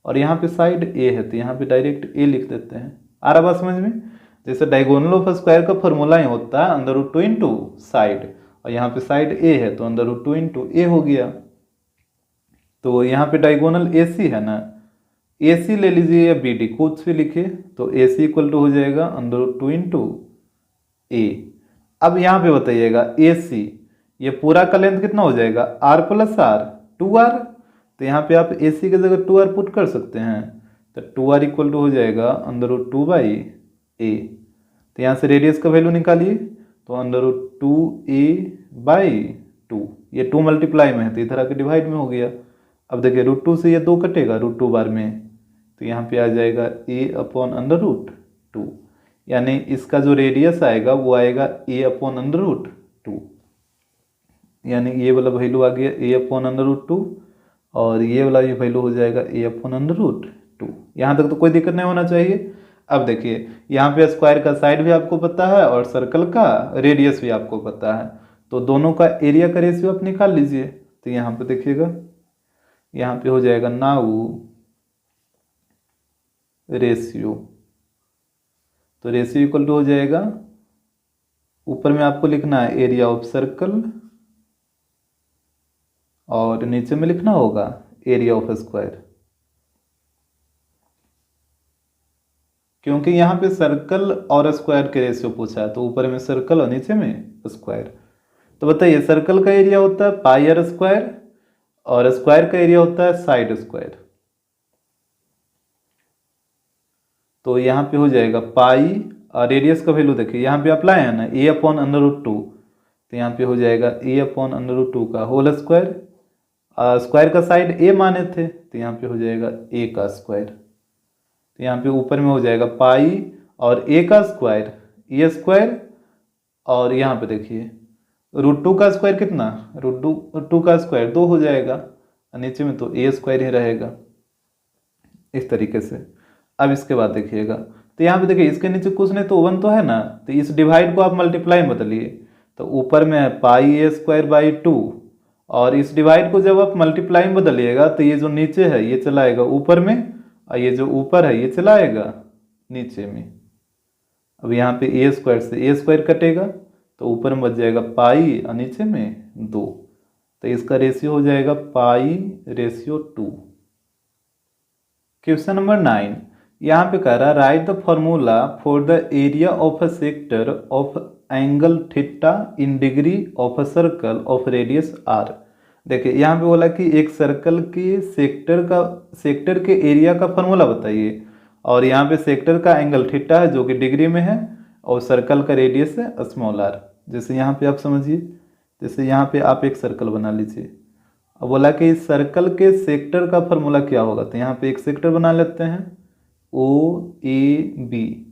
और यहाँ पे साइड ए है तो यहाँ पे डायरेक्ट ए लिख देते हैं। आ रहा बात समझ में? जैसे डायगोनल ऑफ स्क्वायर का फॉर्मूला ही होता है अंडर रूट 2 इंटू साइड, और यहाँ पे साइड ए है तो अंडर रूट 2 इंटू ए हो गया। तो यहाँ पे डायगोनल ए सी है ना, ए सी ले लीजिए या बी डी, कुछ भी लिखिए, तो ए सी इक्वल टू हो जाएगा अंडर रूट 2 इंटू ए। अब यहाँ पे बताइएगा ए सी, ये पूरा का लेंथ कितना हो जाएगा? R plus r, 2r। तो यहाँ पे आप ए सी की जगह 2r पुट कर सकते हैं, तो 2r इक्वल टू हो जाएगा अंडर रूट 2 बाई ए। तो यहाँ से रेडियस का वैल्यू निकालिए, तो अंडर रूट 2a बाई 2, ये 2 मल्टीप्लाई में है तो इधर आके डिवाइड में हो गया। अब देखिए रूट 2 से ये 2 कटेगा रूट 2 बार में, तो यहाँ पे आ जाएगा a अपॉन अंडर रूट 2, यानी इसका जो रेडियस आएगा वो आएगा a अपॉन अंडर रूट 2, यानी ये वाला वैल्यू आ गया a अपॉन अंडर रूट 2, और ये वाला ये वैल्यू हो जाएगा a अपॉन अंडर रूट 2। यहाँ तक तो कोई दिक्कत नहीं होना चाहिए। अब देखिए यहाँ पे स्क्वायर का साइड भी आपको पता है और सर्कल का रेडियस भी आपको पता है, तो दोनों का एरिया का रेशियो आप निकाल लीजिए। तो यहाँ पे देखिएगा, यहाँ पे हो जाएगा नाउ रेशियो, तो रेशियो इक्वल टू हो जाएगा, ऊपर में आपको लिखना है एरिया ऑफ सर्कल और नीचे में लिखना होगा एरिया ऑफ स्क्वायर, क्योंकि यहाँ पे सर्कल और स्क्वायर के रेशियो पूछा है, तो ऊपर में सर्कल और नीचे में स्क्वायर। तो बताइए सर्कल का एरिया होता है पाई आर स्क्वायर और स्क्वायर का एरिया होता है साइड स्क्वायर। तो यहाँ पे हो जाएगा पाई, और रेडियस का वैल्यू देखिए यहाँ पे अप्लाई है ना ए अपॉन अंडर रूट 2, तो यहाँ पे हो जाएगा ए अपॉन अंडर रूट 2 का होल स्क्वायर, स्क्वायर का साइड ए माने थे तो यहाँ पे हो जाएगा ए का स्क्वायर। तो यहाँ पे ऊपर में हो जाएगा पाई और ए का स्क्वायर, ए स्क्वायर, और यहाँ पे देखिए रूट 2 का स्क्वायर कितना, रूट 2 का स्क्वायर 2 हो जाएगा, और नीचे में तो ए स्क्वायर ही रहेगा इस तरीके से। अब इसके बाद देखिएगा, तो यहाँ पे देखिए इसके नीचे कुछ नहीं तो 1 तो है ना, तो इस डिवाइड को आप मल्टीप्लाई में बदलिए, तो ऊपर में है पाई ए स्क्वायर बाई 2, और इस डिवाइड को जब आप मल्टीप्लाई में बदलिएगा तो ये जो नीचे है ये चला आएगा ऊपर में, और ये जो ऊपर है ये चला आएगा नीचे में। अब यहाँ पे ए स्क्वायर से ए स्क्वायर कटेगा तो ऊपर में बच जाएगा पाई और नीचे में 2, तो इसका रेशियो हो जाएगा पाई रेशियो 2। क्वेश्चन नंबर 9, यहाँ पे कह रहा है write the formula for the area of a sector of angle theta in degree of a circle of radius r. देखिए यहाँ पे बोला कि एक सर्कल के सेक्टर के एरिया का फॉर्मूला बताइए, और यहाँ पे सेक्टर का एंगल थीटा है जो कि डिग्री में है, और सर्कल का रेडियस है स्मॉल आर। जैसे यहाँ पे आप समझिए, जैसे यहाँ पे आप एक सर्कल बना लीजिए, अब बोला कि इस सर्कल के सेक्टर का फॉर्मूला क्या होगा, तो यहाँ पे एक सेक्टर बना लेते हैं ओ ए बी,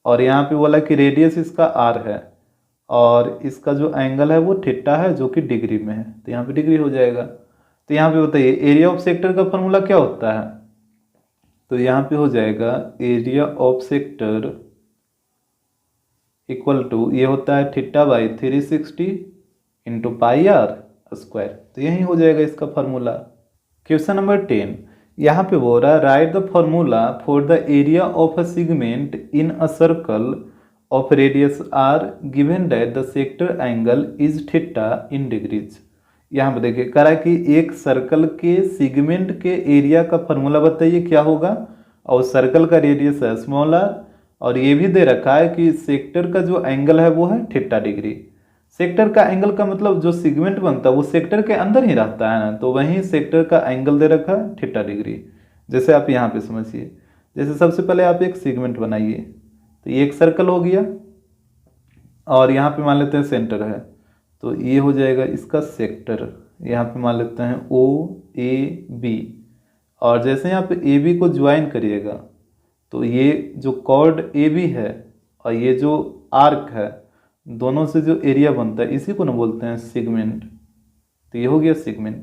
और यहाँ पे बोला कि रेडियस इसका आर है, और इसका जो एंगल है वो थीटा है जो कि डिग्री में है, तो यहाँ पे डिग्री हो जाएगा। तो यहाँ पे बताइए एरिया ऑफ सेक्टर का फॉर्मूला क्या होता है, तो यहाँ पे हो जाएगा area of sector equal to, ये होता है theta by 360 into pi r square, तो यही हो जाएगा इसका फॉर्मूला। क्वेश्चन नंबर 10, यहाँ पे बोल रहा है write the formula for the area of a segment in a circle of radius r given that the sector angle is theta in degrees. यहाँ पे देखिए कह रहा है कि एक सर्कल के सेगमेंट के एरिया का फॉर्मूला बताइए क्या होगा, और सर्कल का रेडियस है स्मॉल आर, और ये भी दे रखा है कि सेक्टर का जो एंगल है वो है थीटा डिग्री। सेक्टर का एंगल का मतलब जो सेगमेंट बनता है वो सेक्टर के अंदर ही रहता है ना, तो वहीं सेक्टर का एंगल दे रखा है थीटा डिग्री। जैसे आप यहाँ पे समझिए, जैसे सबसे पहले आप एक सेगमेंट बनाइए, तो ये एक सर्कल हो गया, और यहाँ पे मान लेते हैं सेंटर है, तो ये हो जाएगा इसका सेक्टर, यहाँ पे मान लेते हैं ओ ए बी, और जैसे यहाँ पे ए बी को ज्वाइन करिएगा तो ये जो कॉर्ड ए बी है और ये जो आर्क है, दोनों से जो एरिया बनता है इसी को ना बोलते हैं सेगमेंट, तो ये हो गया सेगमेंट।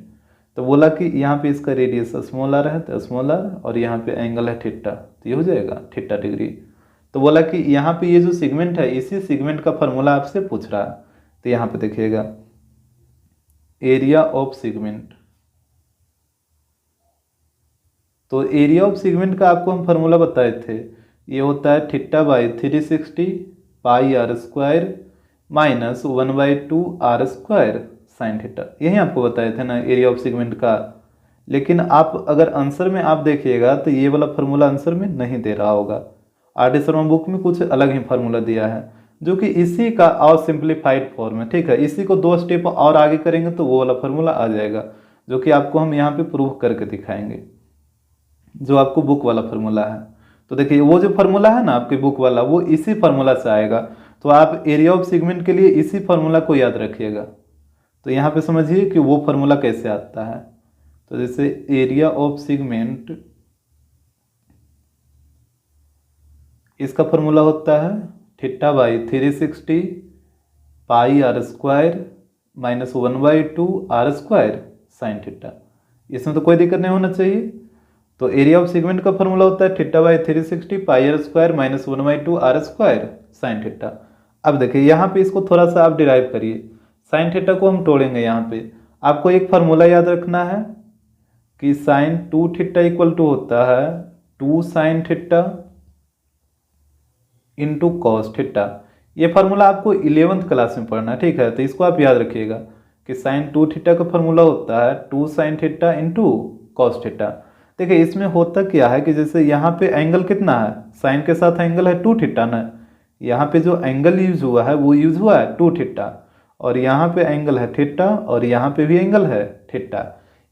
तो बोला कि यहाँ पे इसका रेडियस स्मॉल आर है तो स्मॉल आर, और यहाँ पे एंगल है थीटा, तो ये हो जाएगा थीटा डिग्री। तो बोला कि यहाँ पे ये जो सेगमेंट है इसी सेगमेंट का फॉर्मूला आपसे पूछ रहा है, तो यहाँ पे देखिएगा एरिया ऑफ सेगमेंट, तो एरिया ऑफ सेगमेंट का आपको हम फार्मूला बताए थे, ये होता है theta by 360 pi r square minus 1/2 r square sine theta, यही आपको बताए थे ना एरिया ऑफ सेगमेंट का। लेकिन आप अगर आंसर में आप देखिएगा तो ये वाला फार्मूला आंसर में नहीं दे रहा होगा, आर डी शर्मा बुक में कुछ अलग ही फार्मूला दिया है, जो कि इसी का और सिंप्लीफाइड फॉर्म है। ठीक है, इसी को 2 स्टेप और आगे करेंगे तो वो वाला फार्मूला आ जाएगा, जो कि आपको हम यहाँ पे प्रूव करके दिखाएंगे, जो आपको बुक वाला फार्मूला है। तो देखिए वो जो फार्मूला है ना आपके बुक वाला, वो इसी फार्मूला से आएगा, तो आप एरिया ऑफ सेगमेंट के लिए इसी फार्मूला को याद रखिएगा। तो यहाँ पे समझिए कि वो फार्मूला कैसे आता है। तो जैसे एरिया ऑफ सेगमेंट, इसका फार्मूला होता है theta by 360 pi r square minus 1/2 r square sine theta, इसमें तो कोई दिक्कत नहीं होना चाहिए। तो एरिया ऑफ सेगमेंट का फार्मूला होता है theta by 360 pi r square minus 1/2 r square sine theta. अब देखिए यहाँ पे इसको थोड़ा सा आप डिराइव करिए, साइन थीटा को हम तोड़ेंगे। यहाँ पे आपको एक फार्मूला याद रखना है कि साइन 2 थीटा इक्वल टू होता है 2 sine theta into cos theta. ये फार्मूला आपको 11th क्लास में पढ़ना है, ठीक है, तो इसको आप याद रखिएगा कि साइन 2 थीटा का फार्मूला होता है 2 sine theta into cos theta. देखिए इसमें होता क्या है कि जैसे यहाँ पे एंगल कितना है, साइन के साथ एंगल है 2 थीटा ना, यहाँ पे जो एंगल यूज हुआ है वो यूज हुआ है 2 थीटा, और यहाँ पे एंगल है थीटा और यहाँ पे भी एंगल है थीटा।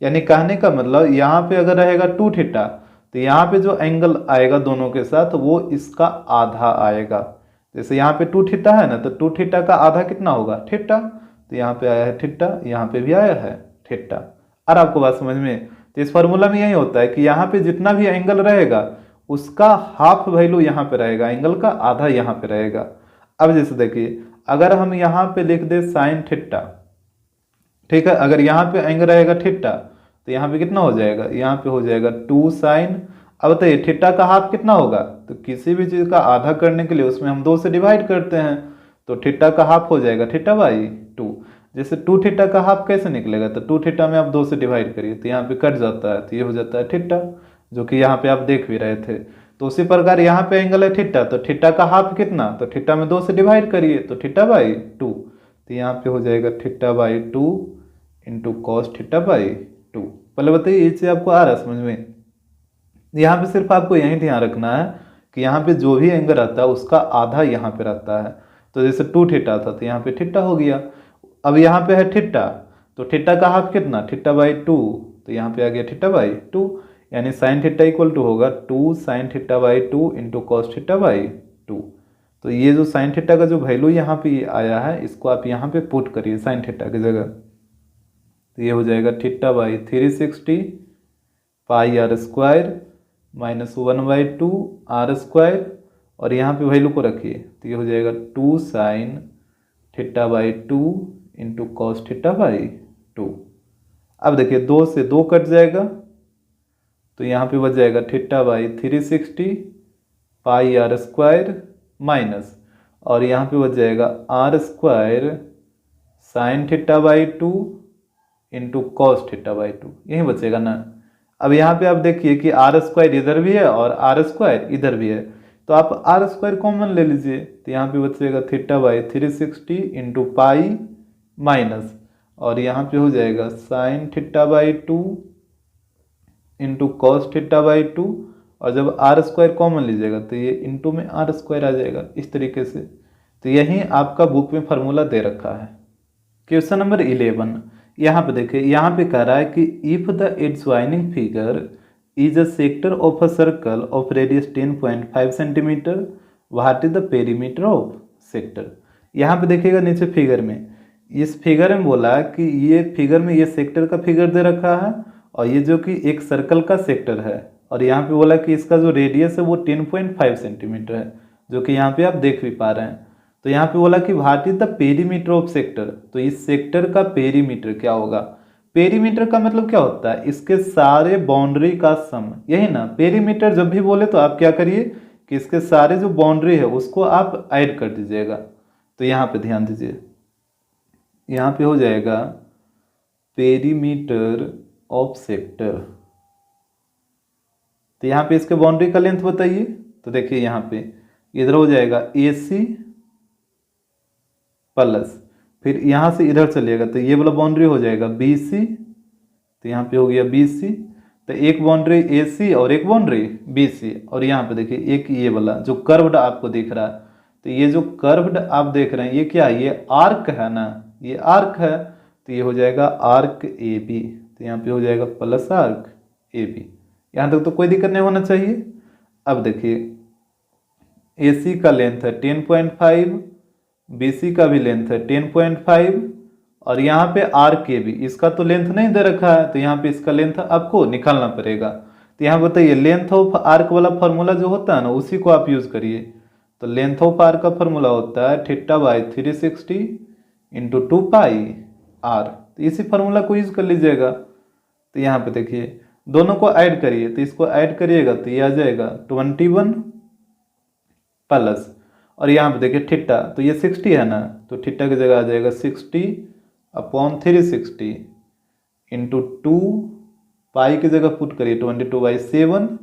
यानी कहने का मतलब यहाँ पे अगर रहेगा 2 थीटा तो यहाँ पे जो एंगल आएगा दोनों के साथ वो इसका आधा आएगा। जैसे यहाँ पे 2 थीटा है ना, तो 2 थीटा का आधा कितना होगा, थीटा, तो यहाँ पे आया है थीटा, यहाँ पे भी आया है थीटा। और आपको बात समझ में, तो इस फॉर्मूला में यही होता है कि यहाँ पे जितना भी एंगल रहेगा उसका हाफ वैल्यू यहाँ पे रहेगा, एंगल का आधा यहाँ पे रहेगा। अब जैसे देखिए अगर हम यहाँ पे लिख दे साइन थीटा, ठीक है, अगर यहाँ पे एंगल रहेगा थीटा तो यहाँ पे कितना हो जाएगा, यहाँ पे हो जाएगा 2 साइन। अब बताइए थीटा का हाफ कितना होगा, तो किसी भी चीज़ का आधा करने के लिए उसमें हम 2 से डिवाइड करते हैं, तो थीटा का हाफ हो जाएगा थीटा बाई 2। जैसे 2 थीटा का हाफ कैसे निकलेगा, तो 2 थीटा में आप 2 से डिवाइड करिए तो यहाँ पे कट जाता है, तो ये हो जाता है थीटा, जो कि यहाँ पे आप देख भी रहे थे। तो उसी प्रकार यहाँ पे एंगल है थीटा, तो थीटा का हाफ कितना, तो थीटा में 2 से डिवाइड करिए तो थीटा बाई 2, तो यहाँ पे हो जाएगा theta by 2 into cos theta by 2। पहले बताइए ये चीज़ आपको आ रहा है समझ में। यहाँ पे सिर्फ आपको यही ध्यान रखना है कि यहाँ पे जो भी एंगल रहता है उसका आधा यहाँ पे रहता है। तो जैसे 2 थीटा था तो यहाँ पे थीटा हो गया। अब यहाँ पे है थीटा, तो थीटा का हाफ कितना, थीटा बाई 2, तो यहाँ पे आ गया थीटा बाई 2, यानी साइन थीटा इक्वल टू होगा 2 sign theta by 2 into cos theta by 2। तो ये जो साइन थीटा का जो वैल्यू यहाँ पे आया है इसको आप यहाँ पे पुट करिए साइन थीटा की जगह, तो ये हो जाएगा theta by 360 pi r square minus 1/2 r square, और यहाँ पे वैल्यू को रखिए तो ये हो जाएगा 2 sign theta by 2 into cos theta by 2। अब देखिए 2 से 2 कट जाएगा तो यहाँ पे बच जाएगा theta by 360 pi r square minus, और यहाँ पे बच जाएगा r square sine theta by 2 into cos theta by 2, यही बचेगा ना। अब यहाँ पे आप देखिए कि आर स्क्वायर इधर भी है और आर स्क्वायर इधर भी है, तो आप आर स्क्वायर कॉमन ले लीजिए, तो यहाँ पे बचेगा theta by 360 into pi minus, और यहाँ पे हो जाएगा sign theta by 2 into cos theta by 2, और जब आर स्क्वायर कॉमन लीजिएगा तो ये इंटू में आर स्क्वायर आ जाएगा इस तरीके से। तो यही आपका बुक में फार्मूला दे रखा है। क्वेश्चन नंबर 11, यहाँ पे देखिए, यहाँ पे कह रहा है कि if the adjoining figure is a sector of a circle of radius 10.5 centimetre, what is the perimeter of sector. यहाँ पे देखिएगा नीचे फिगर में, इस फिगर में बोला कि ये फिगर में ये सेक्टर का फिगर दे रखा है और ये जो कि एक सर्कल का सेक्टर है, और यहाँ पे बोला कि इसका जो रेडियस है वो 10.5 सेंटीमीटर है, जो कि यहाँ पे आप देख भी पा रहे हैं। तो यहाँ पे बोला कि what is the perimeter of sector, तो इस सेक्टर का पेरीमीटर क्या होगा। पेरीमीटर का मतलब क्या होता है, इसके सारे बाउंड्री का सम, यही ना। पेरीमीटर जब भी बोले तो आप क्या करिए कि इसके सारे जो बाउंड्री है उसको आप ऐड कर दीजिएगा। तो यहाँ पे ध्यान दीजिए, यहाँ पे हो जाएगा पेरीमीटर ऑफ सेक्टर। तो यहाँ पे इसके बाउंड्री का लेंथ बताइए। तो देखिए यहाँ पे इधर हो जाएगा AC प्लस, फिर यहाँ से इधर चलिएगा तो ये वाला बाउंड्री हो जाएगा BC। तो यहाँ पे हो गया BC। तो एक बाउंड्री AC और एक बाउंड्री BC, और यहाँ पे देखिए एक ये वाला जो कर्व्ड आपको दिख रहा है। तो ये जो कर्व्ड आप देख रहे हैं ये क्या है, ये आर्क है ना, ये आर्क है। तो ये हो जाएगा आर्क AB। तो यहाँ पे हो जाएगा प्लस आर्क AB। यहाँ तक तो कोई दिक्कत नहीं होना चाहिए। अब देखिए AC का लेंथ है 10.5, BC का भी लेंथ है 10.5, और यहाँ पे RKB इसका तो लेंथ नहीं दे रखा है, तो यहाँ पे इसका लेंथ आपको निकालना पड़ेगा। तो यहाँ बताइए लेंथ ऑफ आर्क वाला फॉर्मूला जो होता है ना उसी को आप यूज करिए। तो लेंथ ऑफ आर्क का फॉर्मूला होता है θ/360 इंटू 2πr। तो इसी फॉर्मूला को यूज कर लीजिएगा। तो यहाँ पे देखिए दोनों को ऐड करिए, तो इसको ऐड करिएगा तो ये आ जाएगा 21 प्लस, और यहाँ पे देखिए थीटा, तो ये 60 है ना, तो थीटा की जगह आ जाएगा 60/360 इंटू 2 पाई की जगह पुट करिए 22/7,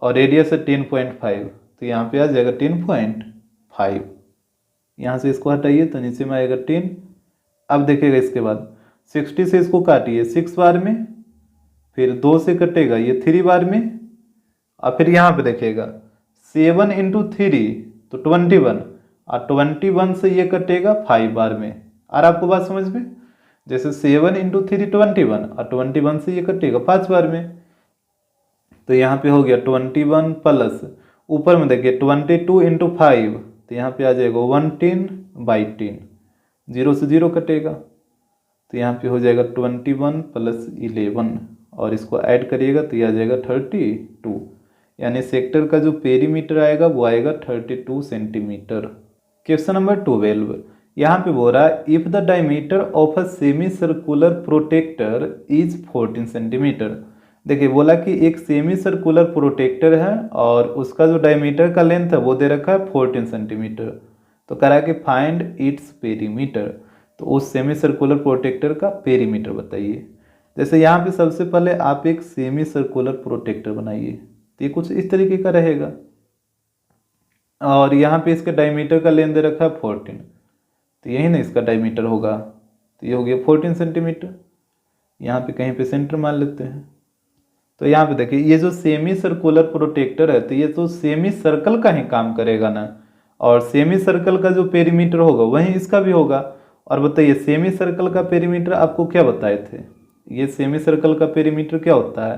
और रेडियस है 10.5, तो यहाँ पे आ जाएगा 10.5। यहाँ से इसको हटाइए तो नीचे में आएगा 10। अब देखिएगा इसके बाद 60 से इसको काटिए 6 बार में, फिर 2 से कटेगा ये 3 बार में, और फिर यहाँ पे देखिएगा 7 इंटू 3 तो 21, और 21 से ये कटेगा 5 बार में। और आपको बात समझ में, जैसे 7 इंटू 3 21, और 21 से ये कटेगा 5 बार में। तो यहाँ पे हो गया 21 प्लस, ऊपर में देखिए 22 इंटू 5, तो यहाँ पे आ जाएगा 110/10, 0 से 0 कटेगा। तो यहाँ पे हो जाएगा 21 प्लस 11, और इसको ऐड करिएगा तो ये आ जाएगा 32, यानी सेक्टर का जो पेरीमीटर आएगा वो आएगा 32 सेंटीमीटर। क्वेश्चन नंबर 12, यहाँ पे बोल रहा है if the diameter of a semi circular protractor is 14 centimetre. देखिए बोला कि एक सेमी सर्कुलर प्रोटेक्टर है और उसका जो डायमीटर का लेंथ है वो दे रखा है 14 सेंटीमीटर। तो कह रहा है कि फाइंड इट्स पेरीमीटर। तो उस सेमी सर्कुलर प्रोटेक्टर का पेरीमीटर बताइए। जैसे यहाँ पे सबसे पहले आप एक सेमी सर्कुलर प्रोटेक्टर बनाइए, तो ये कुछ इस तरीके का रहेगा, और यहाँ पे इसके डायमीटर का लेंथ दे रखा है 14, तो यही ना इसका डायमीटर होगा। तो ये हो गया 14 सेंटीमीटर। यहाँ पे कहीं पे सेंटर मान लेते हैं। तो यहाँ पे देखिए ये जो सेमी सर्कुलर प्रोटेक्टर है तो ये तो सेमी सर्कल का ही काम करेगा ना, और सेमी सर्कल का जो पेरीमीटर होगा वही इसका भी होगा। और बताइए सेमी सर्कल का पेरीमीटर आपको क्या बताए थे, ये सेमी सर्कल का पेरीमीटर क्या होता है।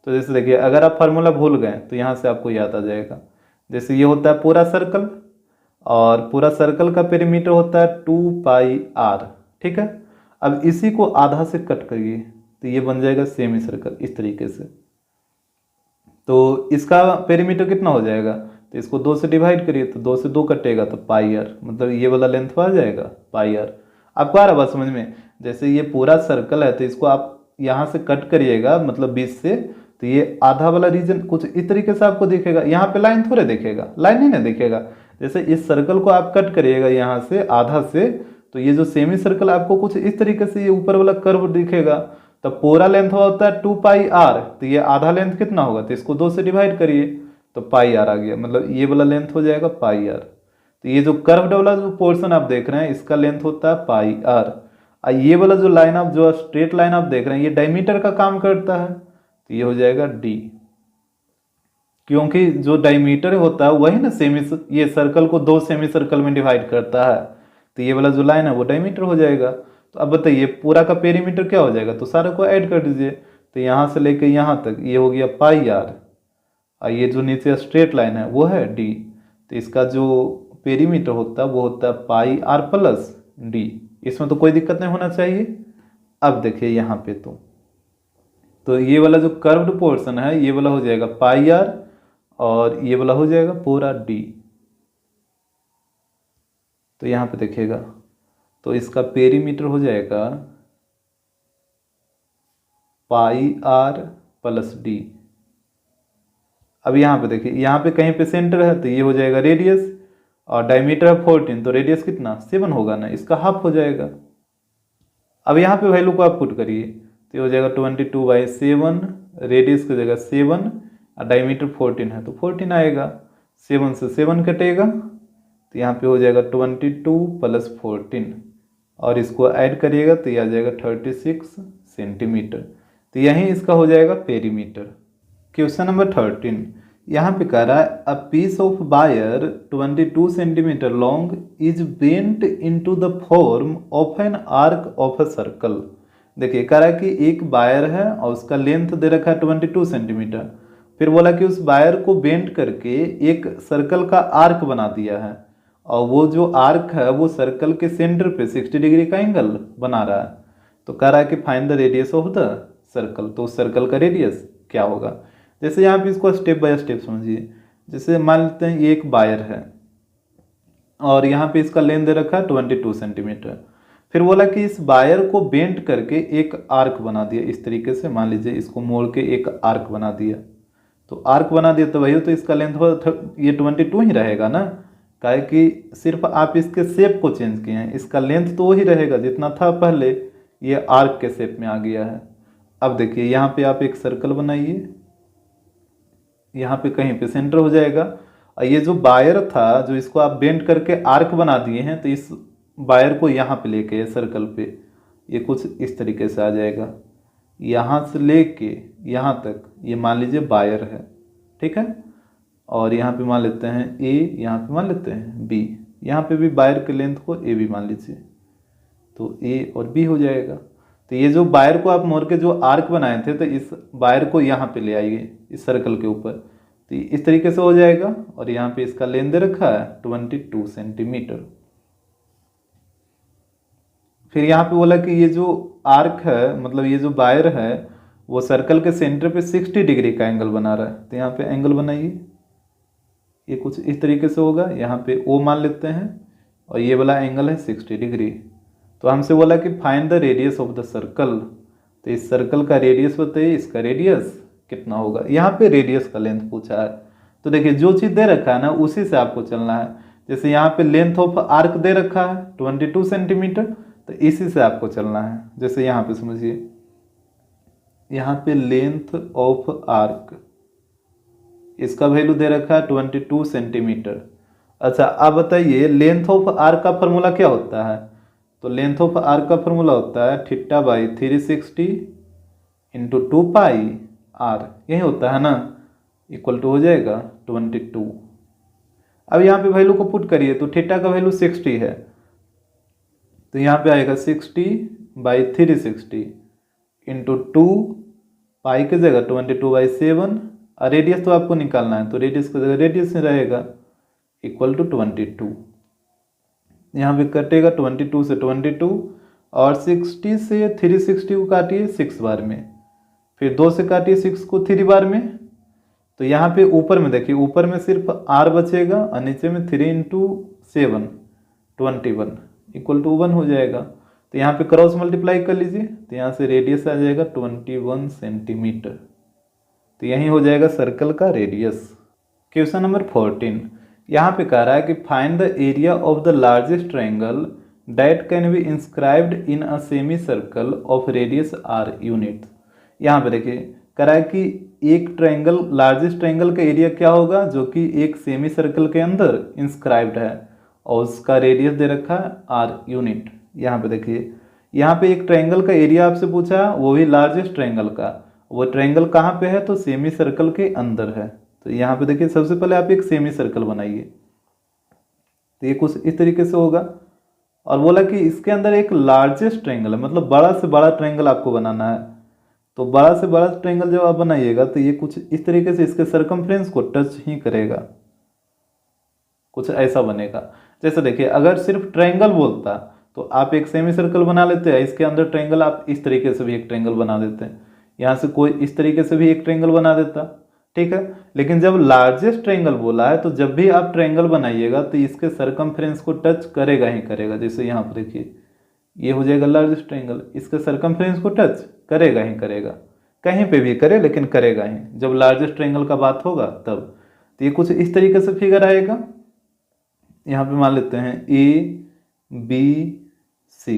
तो जैसे देखिए अगर आप फार्मूला भूल गए तो यहाँ से आपको याद आ जाएगा। जैसे ये होता है पूरा सर्कल, और पूरा सर्कल का पेरीमीटर होता है 2πr, ठीक है। अब इसी को आधा से कट करिए तो ये बन जाएगा सेमी सर्कल इस तरीके से। तो इसका पेरीमीटर कितना हो जाएगा, तो इसको 2 से डिवाइड करिए तो 2 से 2 कटेगा तो πr, मतलब ये वाला लेंथ आ जाएगा πr। आपको आ रहा बात समझ में। जैसे ये पूरा सर्कल है तो इसको आप यहाँ से कट करिएगा मतलब 20 से, तो ये आधा वाला रीजन कुछ इस तरीके से आपको दिखेगा। यहाँ पे लाइन थोड़े दिखेगा, लाइन ही ना दिखेगा। जैसे इस सर्कल को आप कट करिएगा यहाँ से आधा से, तो ये जो सेमी सर्कल आपको कुछ इस तरीके से ये ऊपर वाला कर्व दिखेगा। तो पूरा लेंथ होता है 2πr, तो ये आधा लेंथ कितना होगा, तो इसको 2 से डिवाइड करिए तो πr आ गया, मतलब ये वाला लेंथ हो जाएगा πr। तो ये जो कर्व्ड वाला जो पोर्शन आप देख रहे हैं इसका लेंथ होता है πr। ये वाला जो लाइन आप जो स्ट्रेट लाइन आप देख रहे हैं ये डायमीटर का काम करता है, तो ये हो जाएगा d, क्योंकि जो डायमीटर होता है वही ना सेमी, ये सर्कल को 2 सेमी सर्कल में डिवाइड करता है, तो ये वाला जो लाइन है वो डायमीटर हो जाएगा। तो अब बताइए पूरा का पेरीमीटर क्या हो जाएगा, तो सारे को ऐड कर दीजिए। तो यहाँ से लेके यहाँ तक ये हो गया πr, और ये जो नीचे स्ट्रेट लाइन है वो है d, तो इसका जो पेरीमीटर होता है वो होता है πr प्लस d। इसमें तो कोई दिक्कत नहीं होना चाहिए। अब देखिए यहाँ पे तो ये वाला जो कर्व्ड पोर्शन है ये वाला हो जाएगा πr, और ये वाला हो जाएगा पूरा d। तो यहाँ पे देखिएगा तो इसका पेरीमीटर हो जाएगा πr प्लस d। अब यहाँ पे देखिए यहाँ पे कहीं पे सेंटर है तो ये हो जाएगा रेडियस, और डायमीटर है 14, तो रेडियस कितना 7 होगा ना, इसका हाफ हो जाएगा। अब यहाँ पे वैल्यू को आप पुट करिए तो ये हो जाएगा 22/7, रेडियस की जगह 7 और डायमीटर 14 है तो 14 आएगा। 7 से 7 कटेगा तो यहाँ पे हो जाएगा 22 + 14 और इसको ऐड करिएगा तो ये आ जाएगा 36 सेंटीमीटर। तो यही इसका हो जाएगा पेरीमीटर। क्वेश्चन नंबर 13 यहाँ पे कह रहा है a piece of wire 22 centimetre long is bent into the form of an arc of a circle. देखिए कह रहा है कि एक वायर है और उसका लेंथ दे रखा है 22 सेंटीमीटर, फिर बोला कि उस वायर को बेंट करके एक सर्कल का आर्क बना दिया है और वो जो आर्क है वो सर्कल के सेंटर पे 60 डिग्री का एंगल बना रहा है। तो कह रहा है कि find the radius of the circle. तो उस सर्कल का रेडियस क्या होगा। जैसे यहाँ पे इसको स्टेप बाय स्टेप समझिए। जैसे मान लेते हैं ये एक वायर है और यहाँ पे इसका लेंथ दे रखा है 22 सेंटीमीटर, फिर बोला कि इस वायर को बेंट करके एक आर्क बना दिया इस तरीके से, मान लीजिए इसको मोड़ के एक आर्क बना दिया। तो आर्क बना दिया तो वही तो इसका लेंथ ये 22 ही रहेगा ना, काहे कि सिर्फ आप इसके शेप को चेंज किए हैं, इसका लेंथ तो वही रहेगा जितना था पहले, ये आर्क के शेप में आ गया है। अब देखिए यहाँ पे आप एक सर्कल बनाइए, यहाँ पे कहीं पे सेंटर हो जाएगा और ये जो वायर था जो इसको आप बेंड करके आर्क बना दिए हैं तो इस वायर को यहाँ पे लेके सर्कल पे ये कुछ इस तरीके से आ जाएगा, यहाँ से लेके यहाँ तक ये मान लीजिए वायर है, ठीक है। और यहाँ पे मान लेते हैं ए, यहाँ पे मान लेते हैं बी, यहाँ पे भी वायर के लेंथ को ए बी मान लीजिए, तो ए और बी हो जाएगा। तो ये जो वायर को आप मोड़ के जो आर्क बनाए थे तो इस वायर को यहाँ पे ले आइए इस सर्कल के ऊपर, तो इस तरीके से हो जाएगा। और यहाँ पे इसका लेंथ दे रखा है 22 सेंटीमीटर। फिर यहाँ पे बोला कि ये जो आर्क है मतलब ये जो वायर है वो सर्कल के सेंटर पे 60 डिग्री का एंगल बना रहा है। तो यहाँ पे एंगल बनाइए, ये कुछ इस तरीके से होगा, यहाँ पे ओ मान लेते हैं और ये वाला एंगल है 60 डिग्री। तो हमसे बोला कि find the radius of the circle. तो इस सर्कल का रेडियस बताइए, इसका रेडियस कितना होगा। यहाँ पे रेडियस का लेंथ पूछा है तो देखिए जो चीज़ दे रखा है ना उसी से आपको चलना है। जैसे यहाँ पे लेंथ ऑफ आर्क दे रखा है 22 सेंटीमीटर तो इसी से आपको चलना है। जैसे यहाँ पे समझिए, यहाँ पे लेंथ ऑफ आर्क इसका वैल्यू दे रखा है 22 सेंटीमीटर। अच्छा अब बताइए लेंथ ऑफ आर्क का फॉर्मूला क्या होता है। तो लेंथ ऑफ आर्क का फॉर्मूला होता है θ/360 इंटू 2πr, यही होता है ना, इक्वल टू हो जाएगा 22। अब यहाँ पे वैल्यू को पुट करिए तो थीटा का वैल्यू 60 है तो यहाँ पे आएगा 60/360 इंटू 2 पाई की जगह 22/7 और रेडियस तो आपको निकालना है तो रेडियस की जगह रेडियस में रहेगा इक्वल टू 22। यहाँ पे कटेगा 22 से 22 और 60 से 360 को काटिए 6 बार में, फिर 2 से काटिए 6 को 3 बार में। तो यहाँ पे ऊपर में देखिए, ऊपर में सिर्फ r बचेगा और नीचे में 3 × 7 21 इक्वल टू 1 हो जाएगा। तो यहाँ पे क्रॉस मल्टीप्लाई कर लीजिए तो यहाँ से रेडियस आ जाएगा 21 सेंटीमीटर। तो यही हो जाएगा सर्कल का रेडियस। क्वेश्चन नंबर 14 यहाँ पे कह रहा है कि find the area of the largest triangle that can be inscribed in a semi circle of radius r unit. यहाँ पे देखिए कह रहा है कि एक ट्रायंगल, लार्जेस्ट ट्रायंगल का एरिया क्या होगा जो कि एक सेमी सर्कल के अंदर इंस्क्राइब्ड है और उसका रेडियस दे रखा है r यूनिट। यहाँ पे देखिए, यहाँ पे एक ट्रायंगल का एरिया आपसे पूछा है, वो भी लार्जेस्ट ट्रायंगल का। वो ट्रायंगल कहाँ पे है तो सेमी सर्कल के अंदर है। तो यहाँ पे देखिए सबसे पहले आप एक सेमी सर्कल बनाइए तो ये कुछ इस तरीके से होगा और बोला कि इसके अंदर एक लार्जेस्ट ट्रायंगल है, मतलब बड़ा से बड़ा ट्रायंगल आपको बनाना है। तो बड़ा से बड़ा ट्रायंगल जब आप बनाइएगा तो ये कुछ इस तरीके से इसके सरकमफ्रेंस को टच ही करेगा, कुछ ऐसा बनेगा। जैसे देखिए अगर सिर्फ ट्रायंगल बोलता तो आप एक सेमी सर्कल बना लेते हैं, इसके अंदर ट्रायंगल आप इस तरीके से भी एक ट्रायंगल बना देते हैं, यहाँ से कोई इस तरीके से भी एक ट्रायंगल बना देता, ठीक है। लेकिन जब लार्जेस्ट ट्रायंगल बोला है तो जब भी आप ट्रायंगल बनाइएगा तो इसके सरकमफ्रेंस को टच करेगा ही करेगा। जैसे यहाँ पर देखिए ये हो जाएगा लार्जेस्ट ट्रायंगल, इसके सरकमफ्रेंस को टच करेगा ही करेगा, कहीं पे भी करे लेकिन करेगा ही जब लार्जेस्ट ट्रायंगल का बात होगा तब। तो ये कुछ इस तरीके से फिगर आएगा। यहाँ पे मान लेते हैं A B C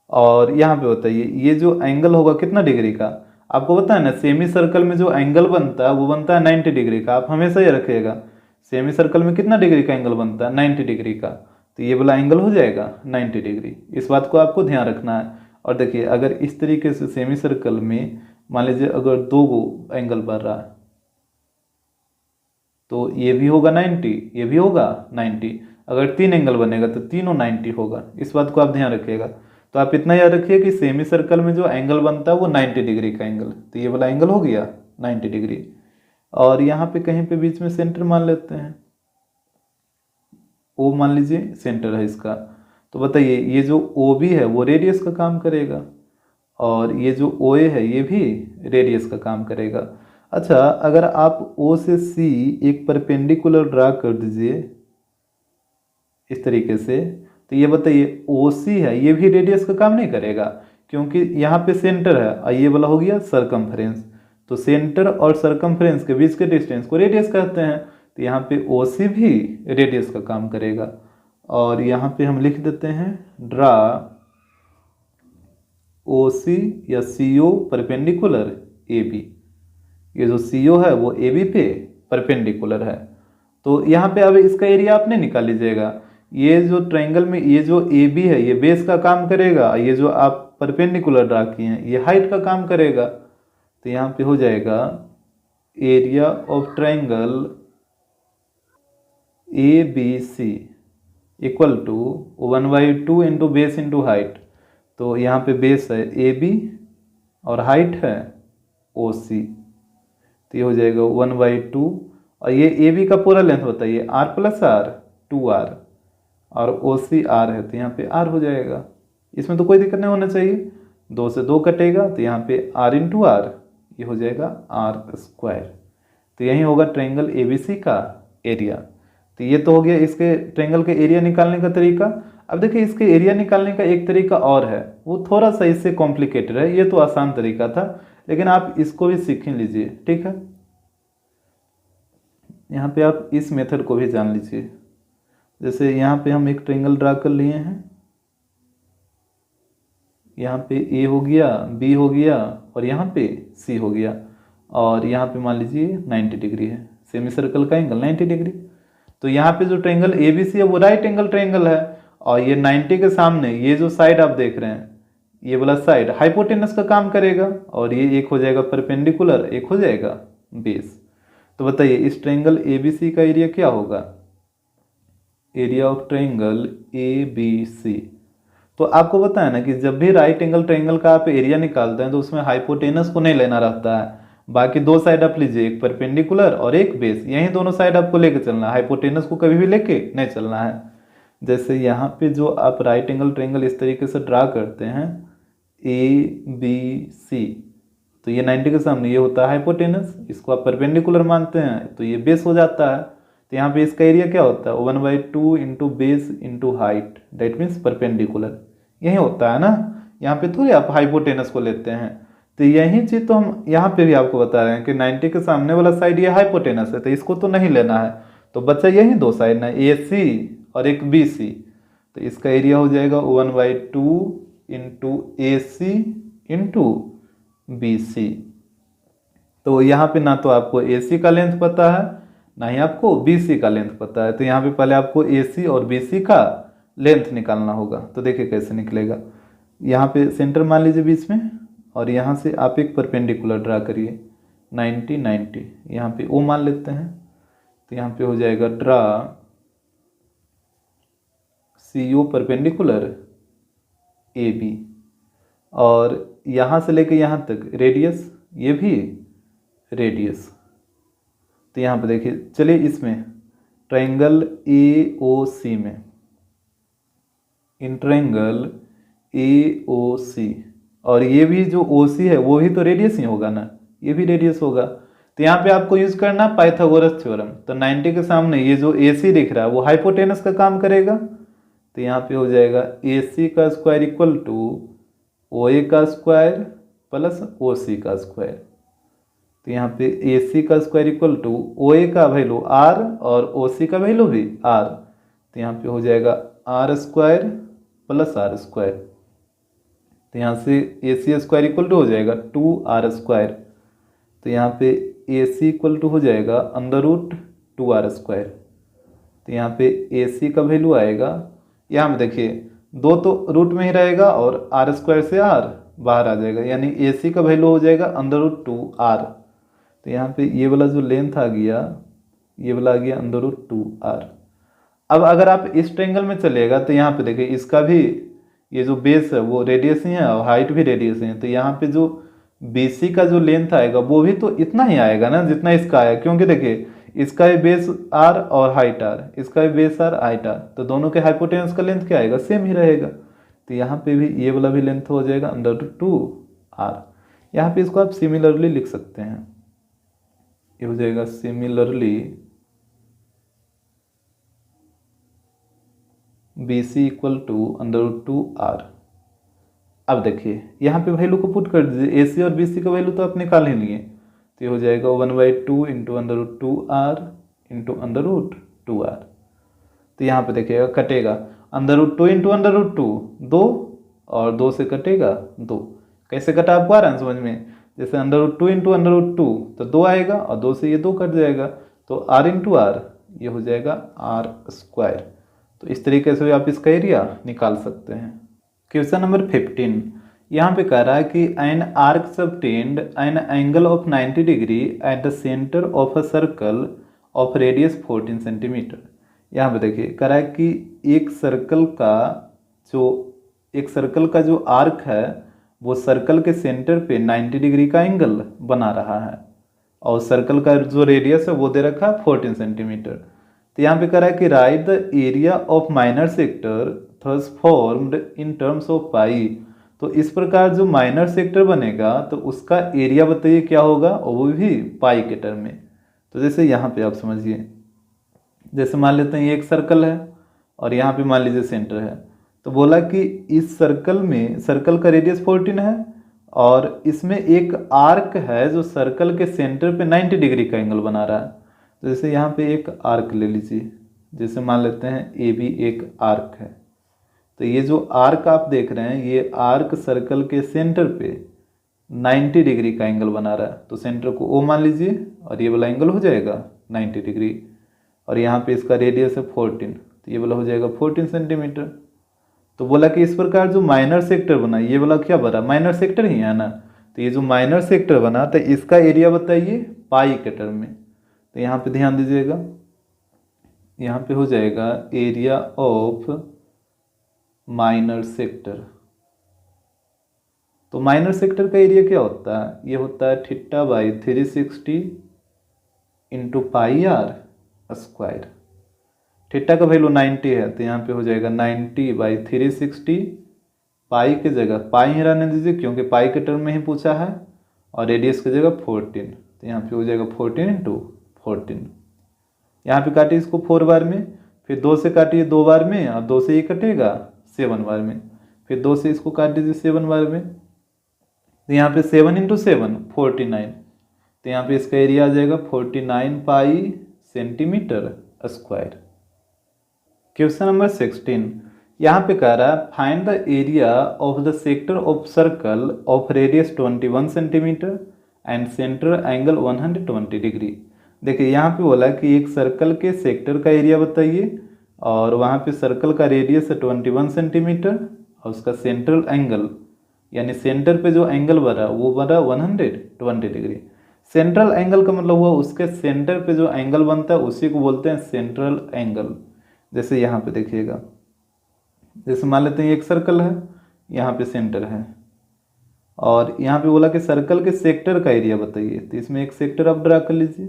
और यहाँ पे बताइए ये जो एंगल होगा कितना डिग्री का, आपको पता है ना सेमी सर्कल में जो एंगल बनता है वो बनता है 90 डिग्री का। आप हमेशा ये रखिएगा सेमी सर्कल में कितना डिग्री का एंगल बनता है, 90 डिग्री का। तो ये वाला एंगल हो जाएगा 90 डिग्री, इस बात को आपको ध्यान रखना है। और देखिए अगर इस तरीके से सेमी सर्कल में मान लीजिए अगर 2 गो एंगल बन रहा है तो ये भी होगा 90, ये भी होगा 90। अगर 3 एंगल बनेगा तो तीनों 90 होगा, इस बात को आप ध्यान रखिएगा। तो आप इतना याद रखिए कि सेमी सर्कल में जो एंगल बनता है वो 90 डिग्री का एंगल, तो ये वाला एंगल हो गया 90 डिग्री। और यहाँ पे कहीं पे बीच में सेंटर मान लेते हैं, ओ मान लीजिए सेंटर है इसका। तो बताइए ये जो ओ बी है वो रेडियस का काम करेगा और ये जो ओ ए है ये भी रेडियस का काम करेगा। अच्छा अगर आप ओ से सी एक परपेंडिकुलर ड्रा कर दीजिए इस तरीके से, तो ये बताइए ओ सी है ये भी रेडियस का काम नहीं करेगा क्योंकि यहाँ पे सेंटर है और ये वाला हो गया सरकमफ्रेंस। तो सेंटर और सरकमफ्रेंस के बीच के डिस्टेंस को रेडियस कहते हैं, तो यहाँ पे ओ सी भी रेडियस का काम करेगा। और यहाँ पे हम लिख देते हैं ड्रा ओ सी या सी ओ परपेंडिकुलर ए बी। ये जो सी ओ है वो ए बी पे परपेंडिकुलर है। तो यहाँ पे अब इसका एरिया आपने निकाल लीजिएगा। ये जो ट्रायंगल में ये जो ए बी है ये बेस का काम करेगा, ये जो आप परपेंडिकुलर ड्रा किए हैं ये हाइट का काम करेगा। तो यहाँ पे हो जाएगा area of triangle A B C equal to 1/2 into base into height. तो यहाँ पे बेस है ए बी और हाइट है ओ सी, तो ये हो जाएगा 1/2। और ये ए बी का पूरा लेंथ बताइए आर प्लस आर 2r और ओ सी आर है तो यहाँ पे आर हो जाएगा। इसमें तो कोई दिक्कत नहीं होना चाहिए, 2 से 2 कटेगा तो यहाँ पे आर इंटू आर ये हो जाएगा आर स्क्वायर। तो यही होगा ट्रायंगल ए बी सी का एरिया। तो ये तो हो गया इसके ट्रायंगल के एरिया निकालने का तरीका। अब देखिए इसके एरिया निकालने का एक तरीका और है, वो थोड़ा सा इससे कॉम्प्लिकेटेड है। ये तो आसान तरीका था लेकिन आप इसको भी सीख लीजिए, ठीक है। यहाँ पे आप इस मेथड को भी जान लीजिए। जैसे यहाँ पे हम एक ट्रायंगल ड्रा कर लिए हैं, यहाँ पे ए हो गया, बी हो गया और यहाँ पे सी हो गया। और यहाँ पे मान लीजिए 90 डिग्री है, सेमी सर्कल का एंगल 90 डिग्री। तो यहाँ पे जो ट्रायंगल ए बी सी है वो राइट एंगल ट्रायंगल है और ये 90 के सामने ये जो साइड आप देख रहे हैं ये वाला साइड हाइपोटेनस का काम करेगा और ये एक हो जाएगा परपेंडिकुलर, एक हो जाएगा बेस। तो बताइए इस ट्रायंगल ए बी सी का एरिया क्या होगा, area of triangle A B C. तो आपको पता है ना कि जब भी राइट एंगल ट्रायंगल का आप एरिया निकालते हैं तो उसमें हाइपोटेनस को नहीं लेना रहता है, बाकी 2 साइड आप लीजिए, एक परपेंडिकुलर और एक बेस, यही दोनों साइड आपको लेके चलना है, हाइपोटेनस को कभी भी लेके नहीं चलना है। जैसे यहाँ पे जो आप राइट एंगल ट्रायंगल इस तरीके से ड्रा करते हैं ए बी सी, तो ये 90 के सामने ये होता है हाइपोटेनस, इसको आप परपेंडिकुलर मानते हैं तो ये बेस हो जाता है। तो यहाँ पे इसका एरिया क्या होता है 1/2 into base into height, that means perpendicular, यही होता है ना। यहाँ पे थोड़ी आप हाइपोटेनस को लेते हैं। तो यही चीज़ तो हम यहाँ पे भी आपको बता रहे हैं कि 90 के सामने वाला साइड ये हाइपोटेनस है तो इसको तो नहीं लेना है। तो बच्चा यही 2 साइड ना, ए सी और एक बी सी, तो इसका एरिया हो जाएगा 1/2 इंटू ए सी इंटू बी सी। तो यहाँ पे ना तो आपको ए सी का लेंथ पता है ना ही आपको बी सी का लेंथ पता है, तो यहाँ पे पहले आपको ए सी और बी सी का लेंथ निकालना होगा। तो देखिए कैसे निकलेगा, यहाँ पे सेंटर मान लीजिए बीच में और यहाँ से आप एक परपेंडिकुलर ड्रा करिए 90 90, यहाँ पे ओ मान लेते हैं। तो यहाँ पे हो जाएगा draw C O perpendicular A B और यहाँ से लेके यहाँ तक रेडियस, ये भी रेडियस। तो यहाँ पे देखिए चलिए इसमें ट्रायंगल ए ओ सी में, इन ट्रायंगल ए ओ सी, और ये भी जो ओ सी है वो भी तो रेडियस ही होगा ना, ये भी रेडियस होगा। तो यहाँ पे आपको यूज करना पाइथागोरस थ्योरम। तो 90 के सामने ये जो ए सी दिख रहा है वो हाइपोटेनस का काम करेगा। तो यहाँ पे हो जाएगा ए सी का स्क्वायर इक्वल टू ओ ए का स्क्वायर प्लस ओ सी का स्क्वायर। तो यहाँ पे ए सी का स्क्वायर इक्वल टू ओ ए का वैल्यू आर और ओ सी का वैल्यू भी आर। तो यहाँ पे हो जाएगा r square plus r square. तो यहाँ से A C square equal to हो जाएगा 2r²। तो यहाँ पे ए सी इक्वल टू हो जाएगा √2r²। तो यहाँ पे ए सी का वैल्यू आएगा, यहाँ पे देखिए 2 तो रूट में ही रहेगा और r² से r बाहर आ जाएगा, यानी ए सी का वैल्यू हो जाएगा √2r। तो यहाँ पे ये वाला जो लेंथ आ गया, ये वाला आ गया √2r। अब अगर आप इस ट्रायंगल में चलेगा तो यहाँ पे देखिए इसका भी ये जो बेस है वो रेडियस ही है और हाइट भी रेडियस ही है। तो यहाँ पे जो BC का जो लेंथ आएगा वो भी तो इतना ही आएगा ना जितना इसका आया, क्योंकि देखिए इसका भी बेस r और हाइट r, इसका भी बेस r हाइट r, तो दोनों के हाइपोटेनस का लेंथ क्या आएगा, सेम ही रहेगा। तो यहाँ पे भी ये वाला भी लेंथ हो जाएगा √2r। यहाँ पे इसको आप सिमिलरली लिख सकते हैं, ये हो जाएगा similarly BC equal to √2r। अब देखिए यहाँ पे वैल्यू को पुट कर दीजिए, AC और BC का वैल्यू तो आप निकाल ही लिए। तो ये हो जाएगा 1/2 इंटू √2r इंटू √2r। तो यहाँ पे देखिएगा कटेगा √2 इंटू √2 2 और 2 से कटेगा 2। कैसे कटा आपको आ रहा है समझ में, जैसे √2 इंटू √2 तो 2 आएगा और 2 से ये 2 कट जाएगा, तो r इंटू आर ये हो जाएगा r²। तो इस तरीके से आप इसका एरिया निकाल सकते हैं। क्वेश्चन नंबर 15 यहाँ पे कह रहा है कि N arc subtend an angle of 90 degree at the centre of a circle of radius 14 centimetre. यहाँ पे देखिए कह रहा है कि एक सर्कल का जो आर्क है वो सर्कल के सेंटर पे 90 डिग्री का एंगल बना रहा है और सर्कल का जो रेडियस है वो दे रखा है 14 सेंटीमीटर। तो यहाँ पे कह रहा है कि write the area of minor sector thus formed in terms of pi. तो इस प्रकार जो माइनर सेक्टर बनेगा तो उसका एरिया बताइए क्या होगा, और वो भी पाई के टर्म में। तो जैसे यहाँ पे आप समझिए, जैसे मान लेते हैं ये एक सर्कल है और यहाँ पे मान लीजिए सेंटर है। तो बोला कि इस सर्कल में सर्कल का रेडियस 14 है और इसमें एक आर्क है जो सर्कल के सेंटर पे 90 डिग्री का एंगल बना रहा है। तो जैसे यहाँ पे एक आर्क ले लीजिए, जैसे मान लेते हैं ए बी एक आर्क है। तो ये जो आर्क आप देख रहे हैं ये आर्क सर्कल के सेंटर पे 90 डिग्री का एंगल बना रहा है। तो सेंटर को ओ मान लीजिए और ये वाला एंगल हो जाएगा 90 डिग्री और यहाँ पे इसका रेडियस है 14, तो ये वाला हो जाएगा 14 सेंटीमीटर। तो बोला कि इस प्रकार जो माइनर सेक्टर बना, ये वाला क्या बना, माइनर सेक्टर ही है ना। तो ये जो माइनर सेक्टर बना तो इसका एरिया बताइए पाई के टर्म में। तो यहाँ पे ध्यान दीजिएगा, यहाँ पे हो जाएगा एरिया ऑफ माइनर सेक्टर। तो माइनर सेक्टर का एरिया क्या होता है, ये होता है θ/360 इंटू πr²। थीटा का वैल्यू 90 है तो यहाँ पे हो जाएगा 90/360, पाई की जगह पाई ही रहने दीजिए क्योंकि पाई के टर्म में ही पूछा है, और रेडियस की जगह 14। तो यहाँ पे हो जाएगा 14 इंटू 14। यहाँ पे काटिए इसको 4 बार में, फिर 2 से काटिए 2 बार में और 2 से ये कटेगा 7 बार में, फिर 2 से इसको काट दीजिए 7 बार में। तो यहाँ पे 7 इंटू 7 49। तो यहाँ पे इसका एरिया आ जाएगा 49 पाई सेंटीमीटर स्क्वायर। क्वेश्चन नंबर 16 यहाँ पे कह रहा है find the area of the sector of circle of radius 21 centimetre and centre angle 120 degree. देखिए यहाँ पे बोला कि एक सर्कल के सेक्टर का एरिया बताइए और वहाँ पे सर्कल का रेडियस है 21 सेंटीमीटर और उसका सेंट्रल एंगल यानी सेंटर पे जो एंगल बना वो बना 120 डिग्री। सेंट्रल एंगल का मतलब हुआ उसके सेंटर पे जो एंगल बनता है उसी को बोलते हैं सेंट्रल एंगल। जैसे यहाँ पे देखिएगा, जैसे मान लेते हैं एक सर्कल है, यहाँ पे सेंटर है और यहाँ पे बोला कि सर्कल के सेक्टर का एरिया बताइए। तो इसमें एक सेक्टर आप ड्रा कर लीजिए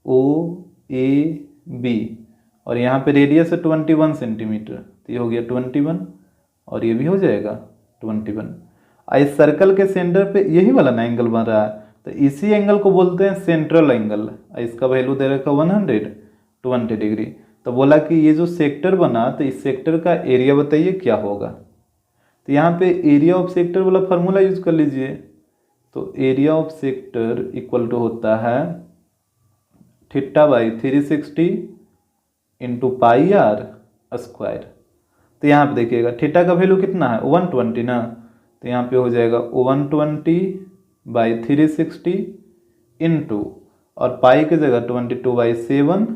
OAB और यहाँ पे रेडियस है 21 सेंटीमीटर, तो ये हो गया 21 और ये भी हो जाएगा 21। इस सर्कल के सेंटर पे यही वाला ना एंगल बन रहा है तो इसी एंगल को बोलते हैं सेंट्रल एंगल। इसका वैल्यू दे रखा 120 डिग्री। तो बोला कि ये जो सेक्टर बना तो इस सेक्टर का एरिया बताइए क्या होगा। तो यहाँ पे एरिया ऑफ सेक्टर वाला फार्मूला यूज कर लीजिए। तो area of sector equal to होता है θ/360 इंटू πr²। तो यहाँ पे देखिएगा थीटा का वैल्यू कितना है 120 ना, तो यहाँ पे हो जाएगा 120/360 इंटू, और पाई की जगह 22/7,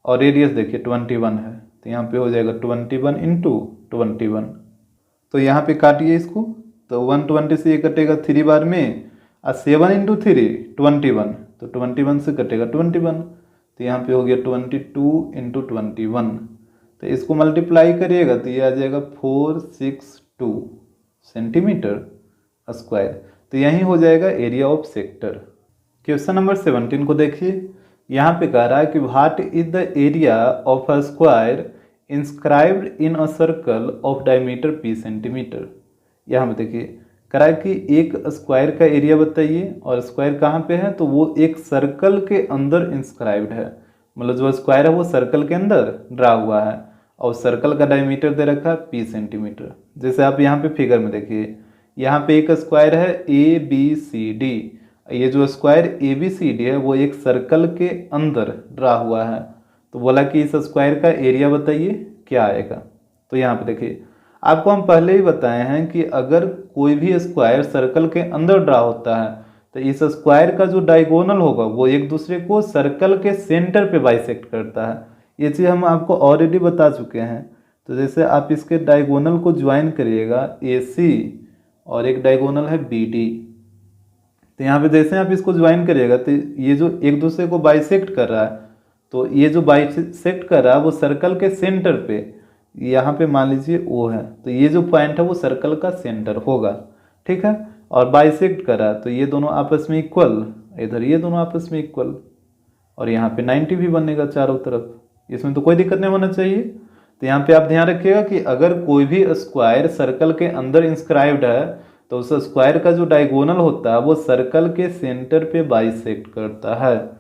और रेडियस देखिए 21 है, तो यहाँ पे हो जाएगा 21 इंटू 21। तो यहाँ पे काटिए इसको, तो 120 से ये कटेगा 3 बार में, और 7 इंटू 3 21, तो 21 से कटेगा 21, तो यहाँ पे हो गया 22 इंटू 21। तो इसको मल्टीप्लाई करिएगा तो ये आ जाएगा 462 सेंटीमीटर स्क्वायर। तो यही हो जाएगा area of sector. Question number 17 को देखिए, यहाँ पे कह रहा है कि what is the area of a square inscribed in a circle of diameter p centimetre. यहाँ पे देखिए कह रहा है कि एक स्क्वायर का एरिया बताइए, और स्क्वायर कहाँ पे है, तो वो एक सर्कल के अंदर इंस्क्राइब्ड है, मतलब जो स्क्वायर है वो सर्कल के अंदर ड्रा हुआ है, और सर्कल का डायमीटर दे रखा है p सेंटीमीटर। जैसे आप यहाँ पे फिगर में देखिए, यहाँ पे एक स्क्वायर है ABCD, ये जो स्क्वायर ABCD है वो एक सर्कल के अंदर ड्रा हुआ है, तो बोला कि इस स्क्वायर का एरिया बताइए क्या आएगा। तो यहाँ पे देखिए आपको हम पहले ही बताए हैं कि अगर कोई भी स्क्वायर सर्कल के अंदर ड्रा होता है तो इस स्क्वायर का जो डायगोनल होगा वो एक दूसरे को सर्कल के सेंटर पे बाइसेक्ट करता है। ये चीज़ हम आपको ऑलरेडी बता चुके हैं। तो जैसे आप इसके डायगोनल को ज्वाइन करिएगा AC, और एक डायगोनल है BD, तो यहाँ पे जैसे आप इसको ज्वाइन करिएगा तो ये जो एक दूसरे को बाइसेक्ट कर रहा है, तो ये जो बाइसेक्ट कर रहा है वो सर्कल के सेंटर पे, यहाँ पे मान लीजिए O है, तो ये जो पॉइंट है वो सर्कल का सेंटर होगा, ठीक है। और बाइसेक्ट कर रहा है तो ये दोनों आपस में इक्वल, इधर ये दोनों आपस में इक्वल, और यहाँ पे 90 भी बनेगा चारों तरफ, इसमें तो कोई दिक्कत नहीं होना चाहिए। तो यहाँ पे आप ध्यान रखिएगा कि अगर कोई भी स्क्वायर सर्कल के अंदर इंस्क्राइब्ड है तो उस स्क्वायर का जो डायगोनल होता है वो सर्कल के सेंटर पे बाइसेक्ट करता है,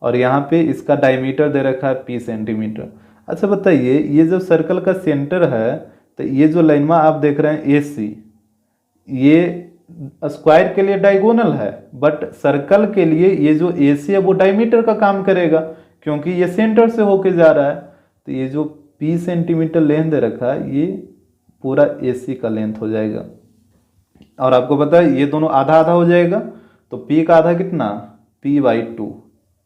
और यहाँ पे इसका डायमीटर दे रखा है p सेंटीमीटर। अच्छा बताइए, ये जो सर्कल का सेंटर है, तो ये जो लाइनमा आप देख रहे हैं AC, ये स्क्वायर के लिए डायगोनल है, बट सर्कल के लिए ये जो AC है वो डायमीटर का काम करेगा, क्योंकि ये सेंटर से होके जा रहा है। तो ये जो p सेंटीमीटर लेंथ दे रखा है ये पूरा AC का लेंथ हो जाएगा, और आपको पता है ये दोनों आधा आधा हो जाएगा, तो p का आधा कितना p/2,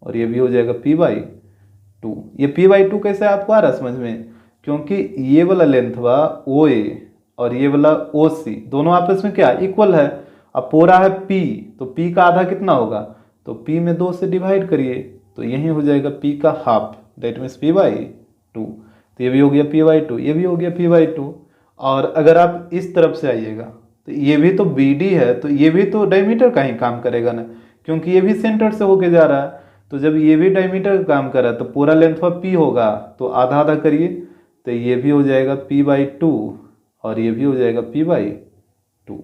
और ये भी हो जाएगा p/2। ये p/2 कैसे आपको आ रहा है समझ में, क्योंकि ये वाला लेंथ हुआ OA और ये वाला OC दोनों आपस में क्या इक्वल है, अब पूरा है p, तो p का आधा कितना होगा, तो p में 2 से डिवाइड करिए, तो यही हो जाएगा p का हाफ, दैट मीन्स p/2। तो ये भी हो गया p/2, ये भी हो गया p/2। और अगर आप इस तरफ से आइएगा तो ये भी तो BD है, तो ये भी तो डायमीटर का ही काम करेगा ना, क्योंकि ये भी सेंटर से होके जा रहा है। तो जब ये भी डायमीटर का काम कर रहा है तो पूरा लेंथ ऑफ p होगा, तो आधा आधा करिए, तो ये भी हो जाएगा p/2 और ये भी हो जाएगा p/2।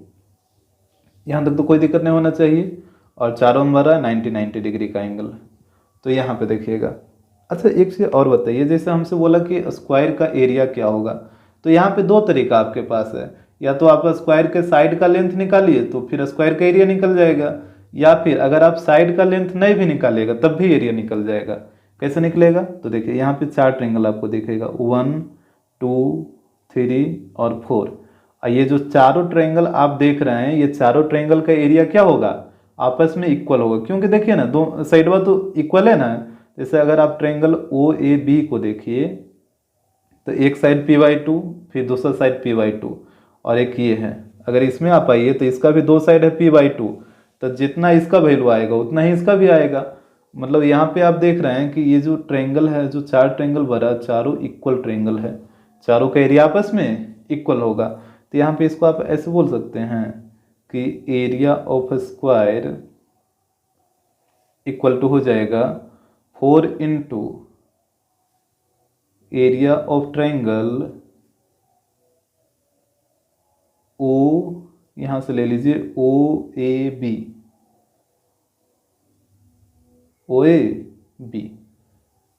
यहाँ तक तो कोई दिक्कत नहीं होना चाहिए, और चारों में बना 90 डिग्री का एंगल। तो यहाँ पे देखिएगा। अच्छा एक चीज़ और बताइए, जैसे हमसे बोला कि स्क्वायर का एरिया क्या होगा, तो यहाँ पे दो तरीका आपके पास है, या तो आप स्क्वायर के साइड का लेंथ निकालिए तो फिर स्क्वायर का एरिया निकल जाएगा, या फिर अगर आप साइड का लेंथ नहीं भी निकालिएगा तब भी एरिया निकल जाएगा। कैसे निकलेगा, तो देखिए यहाँ पे 4 ट्रायंगल आपको दिखेगा, 1 2 3 और 4। और ये जो चारों ट्रायंगल आप देख रहे हैं, ये चारों ट्रायंगल का एरिया क्या होगा, आपस में इक्वल होगा, क्योंकि देखिए ना दो साइडवा तो इक्वल है ना। जैसे अगर आप ट्रायंगल OAB को देखिए तो एक साइड p/2, फिर दूसरा साइड p/2, और एक ये है। अगर इसमें आप आइए तो इसका भी 2 साइड है p/2, तो जितना इसका वैल्यू आएगा उतना ही इसका भी आएगा। मतलब यहाँ पे आप देख रहे हैं कि ये जो ट्रायंगल है, जो 4 ट्रायंगल बना, चारों इक्वल ट्रायंगल है, चारों का एरिया आपस में इक्वल होगा। तो यहाँ पे इसको आप ऐसे बोल सकते हैं कि area of square equal to हो जाएगा 4 into area of triangle O, यहाँ से ले लीजिए OAB,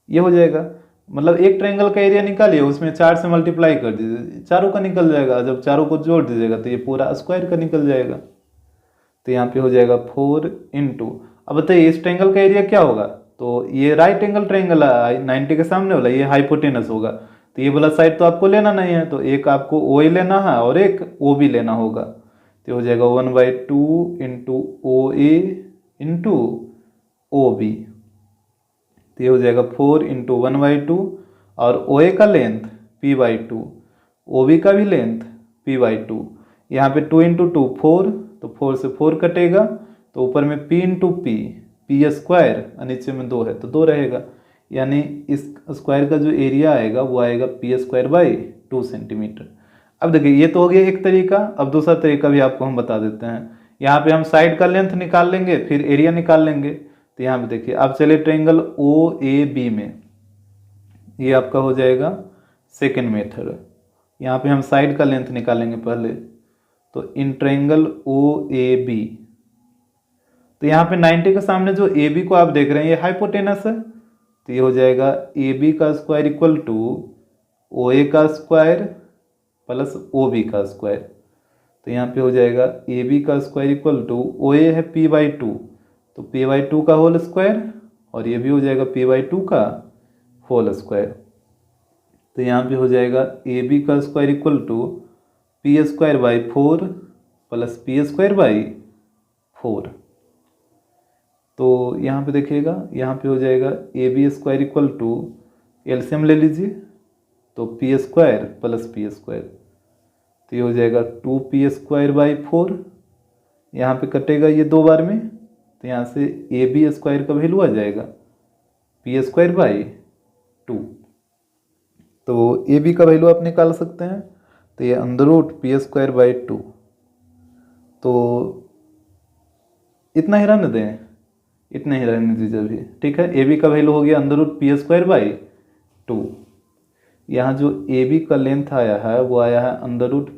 ये हो जाएगा। मतलब एक ट्रायंगल का एरिया निकालिए, उसमें 4 से मल्टीप्लाई कर दीजिए, चारों का निकल जाएगा। जब चारों को जोड़ दीजिएगा तो ये पूरा स्क्वायर का निकल जाएगा। तो यहाँ पे हो जाएगा 4 इंटू, अब बताइए इस ट्रायंगल का एरिया क्या होगा, तो ये राइट एंगल ट्रायंगल है, 90 के सामने वाला ये हाइपोटेनस होगा, तो ये वाला साइड तो आपको लेना नहीं है, तो एक आपको OA लेना है और एक OB लेना होगा। तो तो हो जाएगा 1/2 इंटू ओ ए इंटू ओ बी, तो ये हो जाएगा 4 इंटू 1/2 और ओ ए का लेंथ p/2, ओ बी का भी लेंथ p/2। यहाँ पे 2 इंटू 2 4, तो 4 से 4 कटेगा, तो ऊपर में p इंटू पी स्क्वायर और नीचे में 2 है तो 2 रहेगा, यानी इस स्क्वायर का जो एरिया आएगा वो आएगा p²/2 सेंटीमीटर। अब देखिए ये तो हो गया एक तरीका। अब दूसरा तरीका भी आपको हम बता देते हैं। यहाँ पे हम साइड का लेंथ निकाल लेंगे, फिर एरिया निकाल लेंगे। तो यहाँ पे देखिए अब चले ट्रायंगल ओ ए बी में, ये आपका हो जाएगा सेकेंड मेथड। यहाँ पे हम साइड का लेंथ निकालेंगे पहले, तो in triangle O A B, तो यहाँ पे 90 के सामने जो ए बी को आप देख रहे हैं ये हाइपोटेनस है, तो ये हो जाएगा ए बी का स्क्वायर इक्वल टू ओ ए का स्क्वायर प्लस ओ बी का स्क्वायर। तो यहाँ पे हो जाएगा ए बी का स्क्वायर इक्वल टू ओ ए है p/2, तो p/2 का होल स्क्वायर, और ये भी हो जाएगा p/2 का होल स्क्वायर। तो यहाँ पे हो जाएगा ए बी का square equal to p²/4 plus p²/4। तो यहाँ पे देखिएगा, यहाँ पे हो जाएगा A B square equal to, LCM ले लीजिए, तो p² प्लस p², तो ये हो जाएगा 2p²/4। यहाँ पे कटेगा ये 2 बार में, तो यहाँ से ए बी स्क्वायर का वैल्यू आ जाएगा p²/2। तो ए बी का वैल्यू आप निकाल सकते हैं, तो ये p²/2। तो इतना ही रहने दें, इतने ही रहने दीजिए अभी, ठीक है। ए बी का वैल्यू हो गया p²/2। यहाँ जो ए बी का लेंथ आया है वो आया है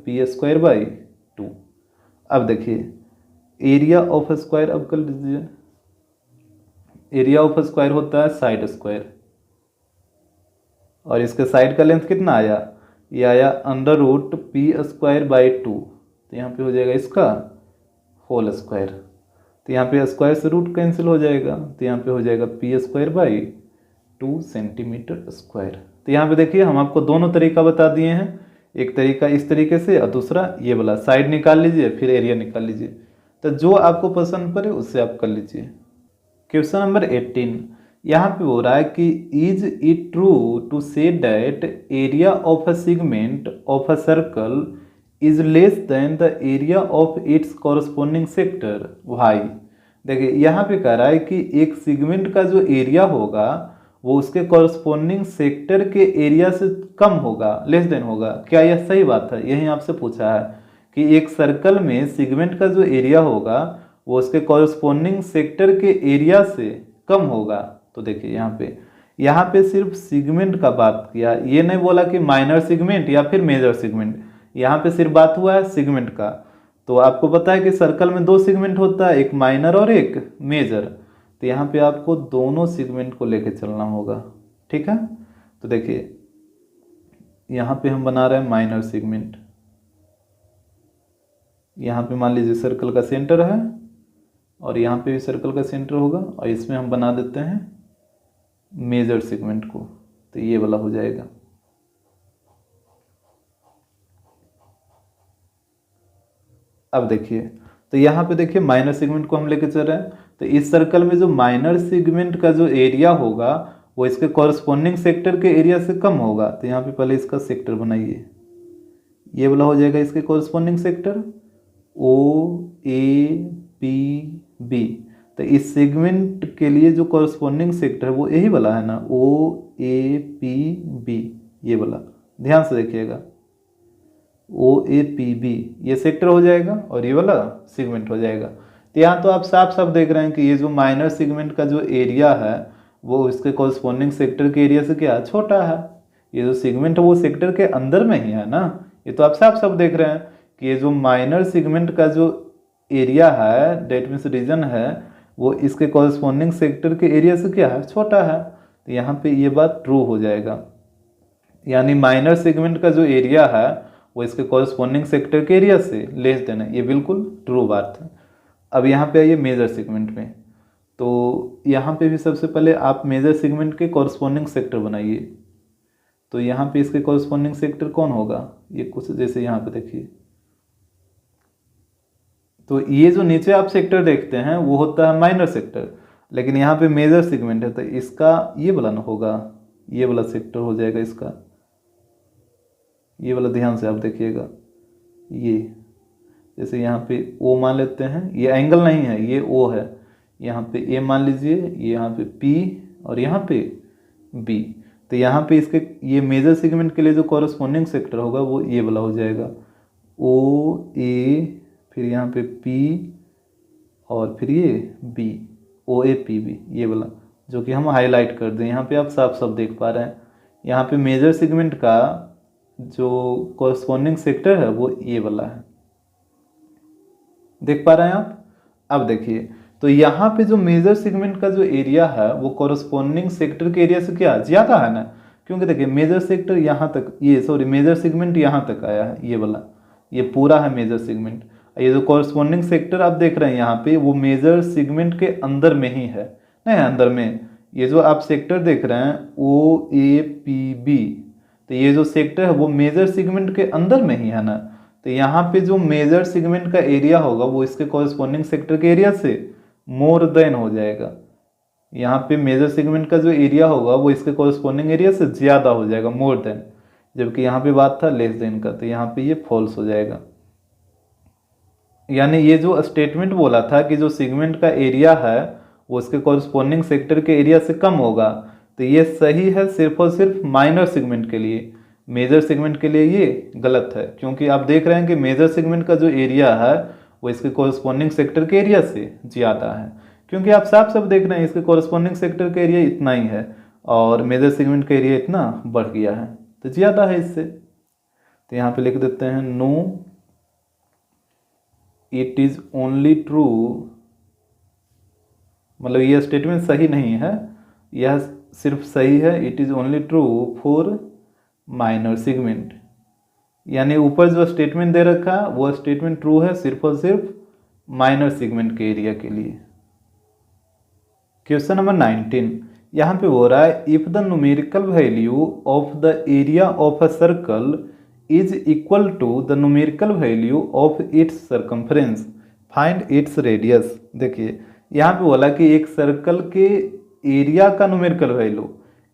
p²/2। अब देखिए एरिया ऑफ स्क्वायर, अब कर लीजिए, एरिया ऑफ स्क्वायर होता है साइड स्क्वायर, और इसके साइड का लेंथ कितना आया, ये आया p²/2। तो यहाँ पे हो जाएगा इसका होल स्क्वायर, तो यहाँ पे स्क्वायर से रूट कैंसिल हो जाएगा, तो यहाँ पे हो जाएगा p²/2 सेंटीमीटर स्क्वायर। तो यहाँ पे देखिए हम आपको दोनों तरीका बता दिए हैं, एक तरीका इस तरीके से और दूसरा ये वाला, साइड निकाल लीजिए फिर एरिया निकाल लीजिए, तो जो आपको पसंद पड़े उससे आप कर लीजिए। क्वेश्चन नंबर 18, यहाँ पे हो रहा है कि is it true to say that area of a segment of a circle is less than the area of its corresponding sector why. देखिए यहाँ पे कह रहा है कि एक सेगमेंट का जो एरिया होगा वो उसके कॉरस्पॉन्डिंग सेक्टर के एरिया से कम होगा, लेस देन होगा। क्या यह सही बात है? यही आपसे पूछा है कि एक सर्कल में सेगमेंट का जो एरिया होगा वो उसके कॉरस्पॉन्डिंग सेक्टर के एरिया से कम होगा। तो देखिए यहाँ पे सिर्फ सेगमेंट का बात किया, ये नहीं बोला कि माइनर सेगमेंट या फिर मेजर सेगमेंट, यहाँ पे सिर्फ बात हुआ है सेगमेंट का। तो आपको पता है कि सर्कल में 2 सेगमेंट होता है, एक माइनर और एक मेजर, तो यहाँ पे आपको दोनों सेगमेंट को लेके चलना होगा, ठीक है। तो देखिए यहाँ पे हम बना रहे हैं माइनर सेगमेंट, यहाँ पे मान लीजिए सर्कल का सेंटर है और यहाँ पे भी सर्कल का सेंटर होगा, और इसमें हम बना देते हैं मेजर सेगमेंट को, तो ये वाला हो जाएगा। अब देखिए तो यहाँ पे देखिए माइनर सेगमेंट को हम लेके चल रहे हैं, तो इस सर्कल में जो माइनर सेगमेंट का जो एरिया होगा वो इसके कॉरस्पॉन्डिंग सेक्टर के एरिया से कम होगा। तो यहाँ पे पहले इसका सेक्टर बनाइए, ये वाला हो जाएगा इसके corresponding sector O A P B. तो इस सेगमेंट के लिए जो कॉरस्पॉन्डिंग सेक्टर है वो यही वाला है ना, ओ ए पी बी, ये वाला ध्यान से देखिएगा, ओ ए पी बी ये सेक्टर हो जाएगा और ये वाला सेगमेंट हो जाएगा। तो यहाँ तो आप साफ साफ देख रहे हैं कि ये जो माइनर सेगमेंट का जो एरिया है वो इसके कॉरस्पॉन्डिंग सेक्टर के एरिया से क्या छोटा है, ये जो सेगमेंट है वो सेक्टर के अंदर में ही है ना, ये तो आप साफ साफ देख रहे हैं कि ये जो माइनर सेगमेंट का जो एरिया है, डेट मीन्स रीजन है, वो इसके कॉरस्पॉन्डिंग सेक्टर के एरिया से क्या है छोटा है। तो यहाँ पे ये बात ट्रू हो जाएगा, यानी माइनर सेगमेंट का जो एरिया है वो इसके कॉरस्पॉन्डिंग सेक्टर के एरिया से लेस देन है, ये बिल्कुल ट्रू बात है। अब यहाँ पे आइए मेजर सेगमेंट में, तो यहाँ पे भी सबसे पहले आप मेजर सेगमेंट के कॉरस्पॉन्डिंग सेक्टर बनाइए। तो यहाँ पे इसके कॉरस्पॉन्डिंग सेक्टर कौन होगा, ये कुछ जैसे यहाँ पे देखिए तो ये जो नीचे आप सेक्टर देखते हैं वो होता है माइनर सेक्टर, लेकिन यहाँ पे मेजर सेगमेंट है, तो इसका ये वाला ना होगा, ये वाला सेक्टर हो जाएगा इसका, ये वाला ध्यान से आप देखिएगा। ये जैसे यहाँ पे ओ मान लेते हैं, ये एंगल नहीं है, ये ओ है, यहाँ पे ए मान लीजिए, ये यहाँ पे पी और यहाँ पे बी। तो यहाँ पे इसके ये मेजर सेगमेंट के लिए जो कॉरस्पॉन्डिंग सेक्टर होगा वो ये वाला हो जाएगा, ओ ए, फिर यहाँ पे पी और फिर ये B, O A P B, ये वाला जो कि हम हाईलाइट कर दें। यहाँ पे आप साफ साफ देख पा रहे हैं, यहाँ पे मेजर सेगमेंट का जो कॉरस्पॉन्डिंग सेक्टर है वो ये वाला है, देख पा रहे हैं आप। अब देखिए, तो यहाँ पे जो मेजर सेगमेंट का जो एरिया है वो कॉरस्पॉन्डिंग सेक्टर के एरिया से क्या ज़्यादा है ना, क्योंकि देखिए मेजर सेक्टर यहाँ तक, ये सॉरी मेजर सेगमेंट यहाँ तक आया है, ये वाला, ये पूरा है मेजर सेगमेंट। ये जो कॉरस्पॉन्डिंग सेक्टर आप देख रहे हैं यहाँ पे वो मेजर सेगमेंट के अंदर में ही है, नहीं अंदर में, ये जो आप सेक्टर देख रहे हैं ओ ए पी बी, तो ये जो सेक्टर है वो मेजर सेगमेंट के अंदर में ही है ना। तो यहाँ पे जो मेजर सेगमेंट का एरिया होगा वो इसके कॉरस्पॉन्डिंग सेक्टर के एरिया से मोर देन हो जाएगा। यहाँ पे मेजर सेगमेंट का जो एरिया होगा वो इसके कॉरस्पॉन्डिंग एरिया से ज़्यादा हो जाएगा, मोर देन, जबकि यहाँ पे बात था लेस देन का, तो यहाँ पे ये फॉल्स हो जाएगा। यानी ये जो स्टेटमेंट बोला था कि जो सेगमेंट का एरिया है वो उसके कॉरस्पॉन्डिंग सेक्टर के एरिया से कम होगा, तो ये सही है सिर्फ और सिर्फ माइनर सेगमेंट के लिए। मेजर सेगमेंट के लिए ये गलत है, क्योंकि आप देख रहे हैं कि मेजर सेगमेंट का जो एरिया है वो इसके कॉरस्पॉन्डिंग सेक्टर के एरिया से ज़्यादा है, क्योंकि आप साफ साफ देख रहे हैं इसके कॉरस्पॉन्डिंग सेक्टर का एरिया इतना ही है और मेजर सेगमेंट का एरिया इतना बढ़ गया है, तो ज़्यादा है इससे। तो यहाँ पे लिख देते हैं no it is only true, मतलब यह स्टेटमेंट सही नहीं है, यह सिर्फ सही है, it is only true for minor segment. यानी ऊपर जो स्टेटमेंट दे रखा है वो स्टेटमेंट ट्रू है सिर्फ और सिर्फ माइनर सेगमेंट के एरिया के लिए। क्वेश्चन नंबर 19, यहाँ पे हो रहा है if the numerical value of the area of a circle is equal to the numerical value of its circumference find its radius. देखिए यहाँ पे बोला कि एक सर्कल के एरिया का न्यूमेरिकल वैल्यू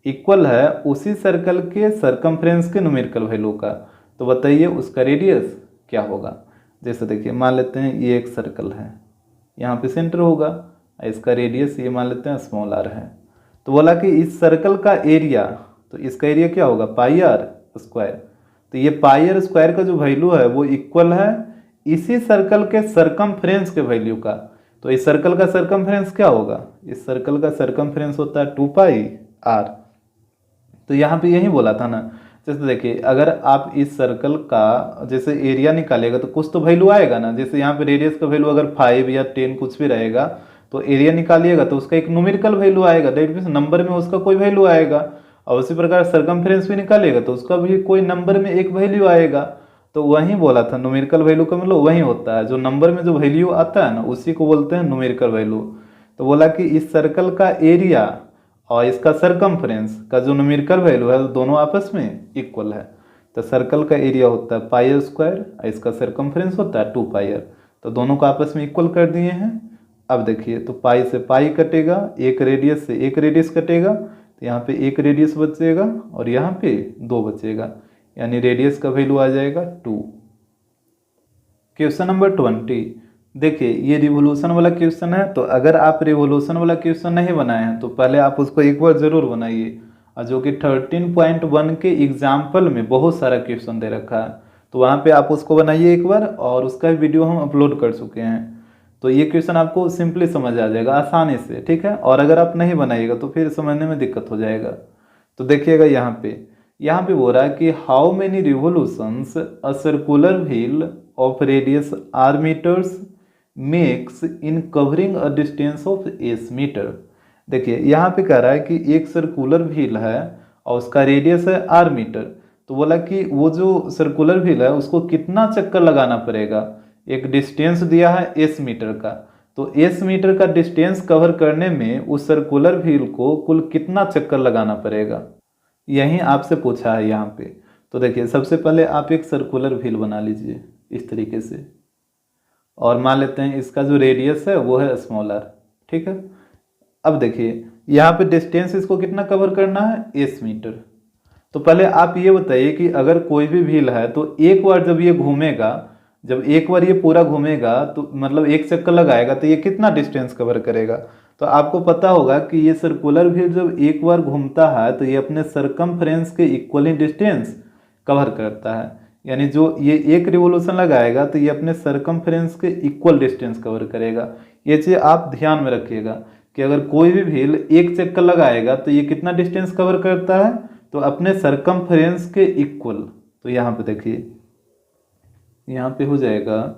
इक्वल है उसी सर्कल के सर्कम्फ्रेंस के न्यूमेरिकल वैल्यू का, तो बताइए उसका रेडियस क्या होगा। जैसे देखिए मान लेते हैं ये एक सर्कल है, यहाँ पे सेंटर होगा, इसका रेडियस ये मान लेते हैं स्मॉल आर है, तो बोला कि इस सर्कल का एरिया, तो इसका एरिया क्या होगा पाई आर स्क्वायर, तो ये पाई आर स्क्वायर का जो वैल्यू है वो इक्वल है इसी सर्कल के सर्कम्फ्रेंस के वैल्यू का। तो इस सर्कल का सर्कम्फ्रेंस क्या होगा, इस सर्कल का सर्कम्फ्रेंस होता है 2 पाई आर। तो यहाँ पे यही बोला था ना, जैसे देखिए अगर आप इस सर्कल का जैसे एरिया निकालेगा तो कुछ तो वैल्यू आएगा ना, जैसे यहाँ पे रेडियस का वैल्यू अगर 5 या 10 कुछ भी रहेगा तो एरिया निकालिएगा तो उसका एक न्यूमेरिकल वैल्यू आएगा, दैट मीन्स नंबर में उसका कोई वैल्यू आएगा, और उसी प्रकार सर्कम्फ्रेंस भी निकालिएगा तो उसका भी कोई नंबर में एक वैल्यू आएगा। तो वही बोला था न्यूमेरिकल वैल्यू का मतलब वही होता है, जो नंबर में जो वैल्यू आता है ना उसी को बोलते हैं न्यूमेरिकल वैल्यू। तो बोला कि इस सर्कल का एरिया और इसका सर्कम्फ्रेंस का जो न्यूमेरिकल वैल्यू है दोनों आपस में इक्वल है। तो सर्कल का एरिया होता है पाई आर स्क्वायर और इसका सर्कम्फ्रेंस होता है 2 पाई आर, तो दोनों को आपस में इक्वल कर दिए हैं। अब देखिए तो पाई से पाई कटेगा, एक रेडियस से एक रेडियस कटेगा, तो यहाँ पे एक रेडियस बचेगा और यहाँ पे 2 बचेगा, यानी रेडियस का वैल्यू आ जाएगा 2। क्वेश्चन नंबर 20, देखिए ये रिवोल्यूशन वाला क्वेश्चन है, तो अगर आप रिवोल्यूशन वाला क्वेश्चन नहीं बनाए हैं तो पहले आप उसको एक बार जरूर बनाइए, और जो कि 13.1 के एग्जाम्पल में बहुत सारा क्वेश्चन दे रखा है, तो वहाँ पे आप उसको बनाइए एक बार, और उसका वीडियो हम अपलोड कर चुके हैं। तो ये क्वेश्चन आपको सिंपली समझ आ जाएगा आसानी से, ठीक है। और अगर आप नहीं बनाइएगा तो फिर समझने में दिक्कत हो जाएगा। तो देखिएगा यहाँ पे बोल रहा है कि how many revolutions a circular wheel of radius r metres makes in covering a distance of s metre. देखिए यहाँ पे कह रहा है कि एक सर्कुलर व्हील है और उसका रेडियस है आर मीटर, तो बोला कि वो जो सर्कुलर व्हील है उसको कितना चक्कर लगाना पड़ेगा, एक डिस्टेंस दिया है एस मीटर का, तो एस मीटर का डिस्टेंस कवर करने में उस सर्कुलर व्हील को कुल कितना चक्कर लगाना पड़ेगा, यही आपसे पूछा है यहाँ पे। तो देखिए सबसे पहले आप एक सर्कुलर व्हील बना लीजिए इस तरीके से, और मान लेते हैं इसका जो रेडियस है वो है स्मॉलर। ठीक है, अब देखिए यहाँ पे डिस्टेंस इसको कितना कवर करना है, एस मीटर। तो पहले आप ये बताइए कि अगर कोई भी व्हील है तो एक बार जब ये घूमेगा, जब एक बार ये पूरा घूमेगा तो मतलब एक चक्कर लगाएगा तो ये कितना डिस्टेंस कवर करेगा। तो आपको पता होगा कि ये सर्कुलर व्हील जब एक बार घूमता है तो ये अपने सरकमफ्रेंस के इक्वली डिस्टेंस कवर करता है। यानी जो ये एक रिवोल्यूशन लगाएगा तो ये अपने सरकमफ्रेंस के इक्वल डिस्टेंस कवर करेगा। ये चीज़ आप ध्यान में रखिएगा कि अगर कोई भी व्हील एक चक्कर लगाएगा तो ये कितना डिस्टेंस कवर करता है, तो अपने सरकमफ्रेंस के इक्वल। तो यहाँ पे देखिए, यहाँ पे हो जाएगा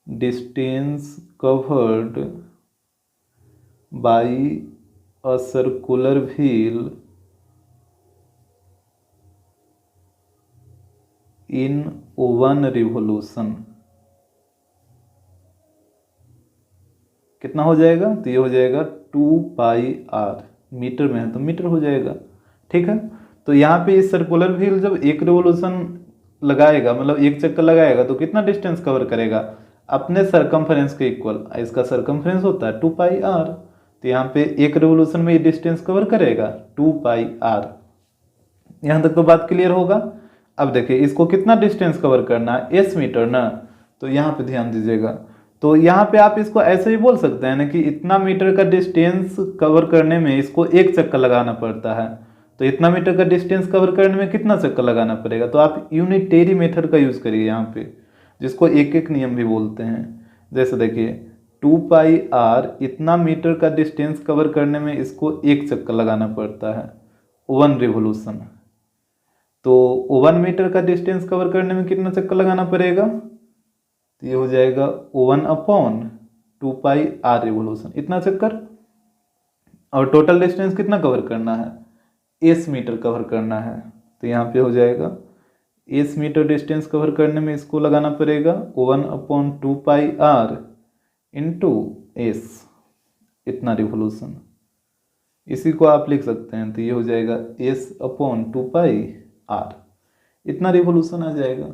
distance covered by a circular wheel in one revolution. कितना हो जाएगा, तो ये हो जाएगा 2πr, मीटर में है तो मीटर हो जाएगा। ठीक है, तो यहाँ पे इस सर्कुलर व्हील जब एक रिवोल्यूशन लगाएगा, मतलब एक चक्कर लगाएगा, तो कितना डिस्टेंस कवर करेगा, अपने सरकमफ्रेंस के इक्वल। इसका सरकमफ्रेंस होता है 2πr, तो यहाँ पे एक रिवोल्यूशन में ये डिस्टेंस कवर करेगा 2πr। यहाँ तक तो बात क्लियर होगा। अब देखिए इसको कितना डिस्टेंस कवर करना है, एस मीटर ना, तो यहाँ पे ध्यान दीजिएगा। तो यहाँ पे आप इसको ऐसे ही बोल सकते हैं ना कि इतना मीटर का डिस्टेंस कवर करने में इसको एक चक्कर लगाना पड़ता है, तो इतना मीटर का डिस्टेंस कवर करने में कितना चक्कर लगाना पड़ेगा। तो आप यूनिटेरी मेथड का यूज़ करिए यहाँ पे, जिसको एक एक नियम भी बोलते हैं। जैसे देखिए 2πr, इतना मीटर का डिस्टेंस कवर करने में इसको एक चक्कर लगाना पड़ता है, 1 रिवोल्यूशन। तो 1 मीटर का डिस्टेंस कवर करने में कितना चक्कर लगाना पड़ेगा, तो ये हो जाएगा 1/2πr रिवोल्यूशन, इतना चक्कर। और टोटल डिस्टेंस कितना कवर करना है, एस मीटर कवर करना है, तो यहाँ पे हो जाएगा एस मीटर डिस्टेंस कवर करने में इसको लगाना पड़ेगा 1/2πr इंटू एस, इतना रिवोल्यूशन। इसी को आप लिख सकते हैं, तो ये हो जाएगा s/2πr, इतना रिवोल्यूशन आ जाएगा।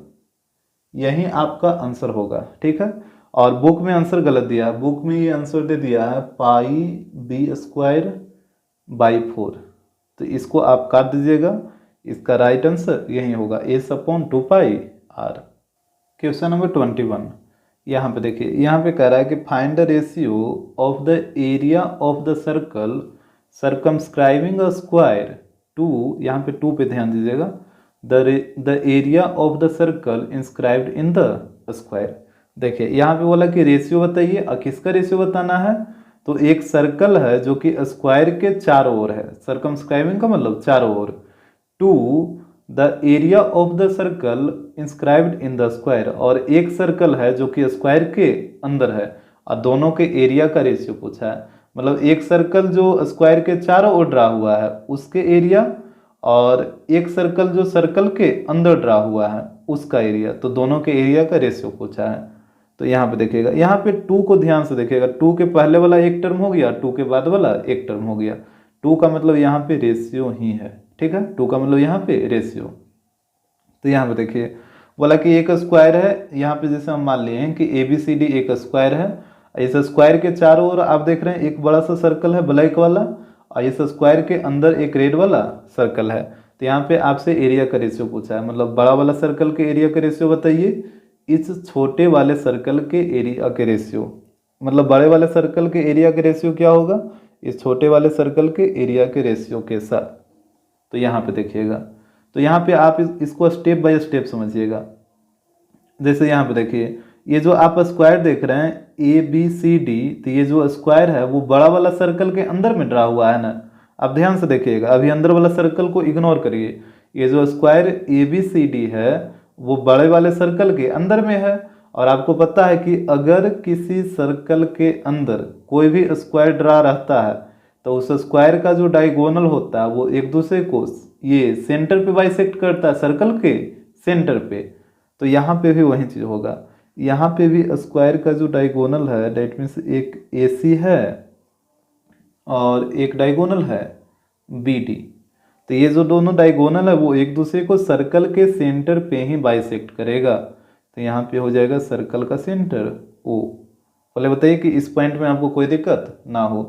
यही आपका आंसर होगा। ठीक है, और बुक में आंसर गलत दिया है, बुक में ये आंसर दे दिया है πb²/4, तो इसको आप काट दीजिएगा। इसका राइट आंसर यही होगा s/2πr। क्वेश्चन नंबर 21, यहाँ पे देखिए, यहाँ पे कह रहा है कि find the ratio of the area of the circle circumscribing a square to, यहाँ पे 2 पे ध्यान दीजिएगा, the area of the circle inscribed in the square. देखिए यहाँ पे बोला कि रेशियो बताइए, और किसका रेशियो बताना है, तो एक सर्कल है जो कि स्क्वायर के चारों ओर है, सर्कमस्क्राइबिंग का मतलब चारों ओर, to the area of the circle inscribed in the square, और एक सर्कल है जो कि स्क्वायर के अंदर है, और दोनों के एरिया का रेशियो पूछा है। मतलब एक सर्कल जो स्क्वायर के चारों ओर ड्रा हुआ है उसके एरिया, और एक सर्कल जो सर्कल के अंदर ड्रा हुआ है उसका एरिया, तो दोनों के एरिया का रेशियो पूछा है। तो यहाँ पे देखिएगा, यहाँ पे 2 को ध्यान से देखिएगा, 2 के पहले वाला एक टर्म हो गया, 2 के बाद वाला एक टर्म हो गया, 2 का मतलब यहाँ पे रेशियो ही है। ठीक है, 2 का मतलब यहाँ पे रेशियो। तो यहाँ पे देखिए बोला कि एक स्क्वायर है, यहाँ पे जैसे हम मान लिए हैं कि ABCD एक स्क्वायर है, इस स्क्वायर के चारों ओर आप देख रहे हैं एक बड़ा सा सर्कल है ब्लैक वाला, और इस स्क्वायर के अंदर एक रेड वाला सर्कल है। तो यहाँ पे आपसे एरिया का रेशियो पूछा है, मतलब बड़ा वाला सर्कल के एरिया का रेशियो बताइए इस छोटे वाले सर्कल के एरिया के रेशियो, मतलब बड़े वाले सर्कल के एरिया के रेशियो क्या होगा, इस छोटे वाले सर्कल के एरिया के रेशियो के साथ। तो यहाँ पे देखिएगा, तो यहाँ पे आप इसको स्टेप बाय स्टेप समझिएगा। जैसे यहाँ पे देखिए, ये जो आप स्क्वायर देख रहे हैं ABCD, तो ये जो स्क्वायर है वो बड़ा वाला सर्कल के अंदर में ड्रा हुआ है ना। अब ध्यान से देखिएगा, अभी अंदर वाला सर्कल को इग्नोर करिए, ये जो स्क्वायर ABCD है वो बड़े वाले सर्कल के अंदर में है। और आपको पता है कि अगर किसी सर्कल के अंदर कोई भी स्क्वायर ड्रा रहता है तो उस स्क्वायर का जो डायगोनल होता है वो एक दूसरे को ये सेंटर पे बाइसेक्ट करता है, सर्कल के सेंटर पे। तो यहाँ पे भी वही चीज़ होगा, यहाँ पे भी स्क्वायर का जो डायगोनल है डेट मीन्स एक AC है और एक डायगोनल है BD। तो ये जो दोनों डायगोनल है वो एक दूसरे को सर्कल के सेंटर पे ही बाइसेक्ट करेगा। तो यहाँ पे हो जाएगा सर्कल का सेंटर ओ। पहले बताइए कि इस पॉइंट में आपको कोई दिक्कत ना हो।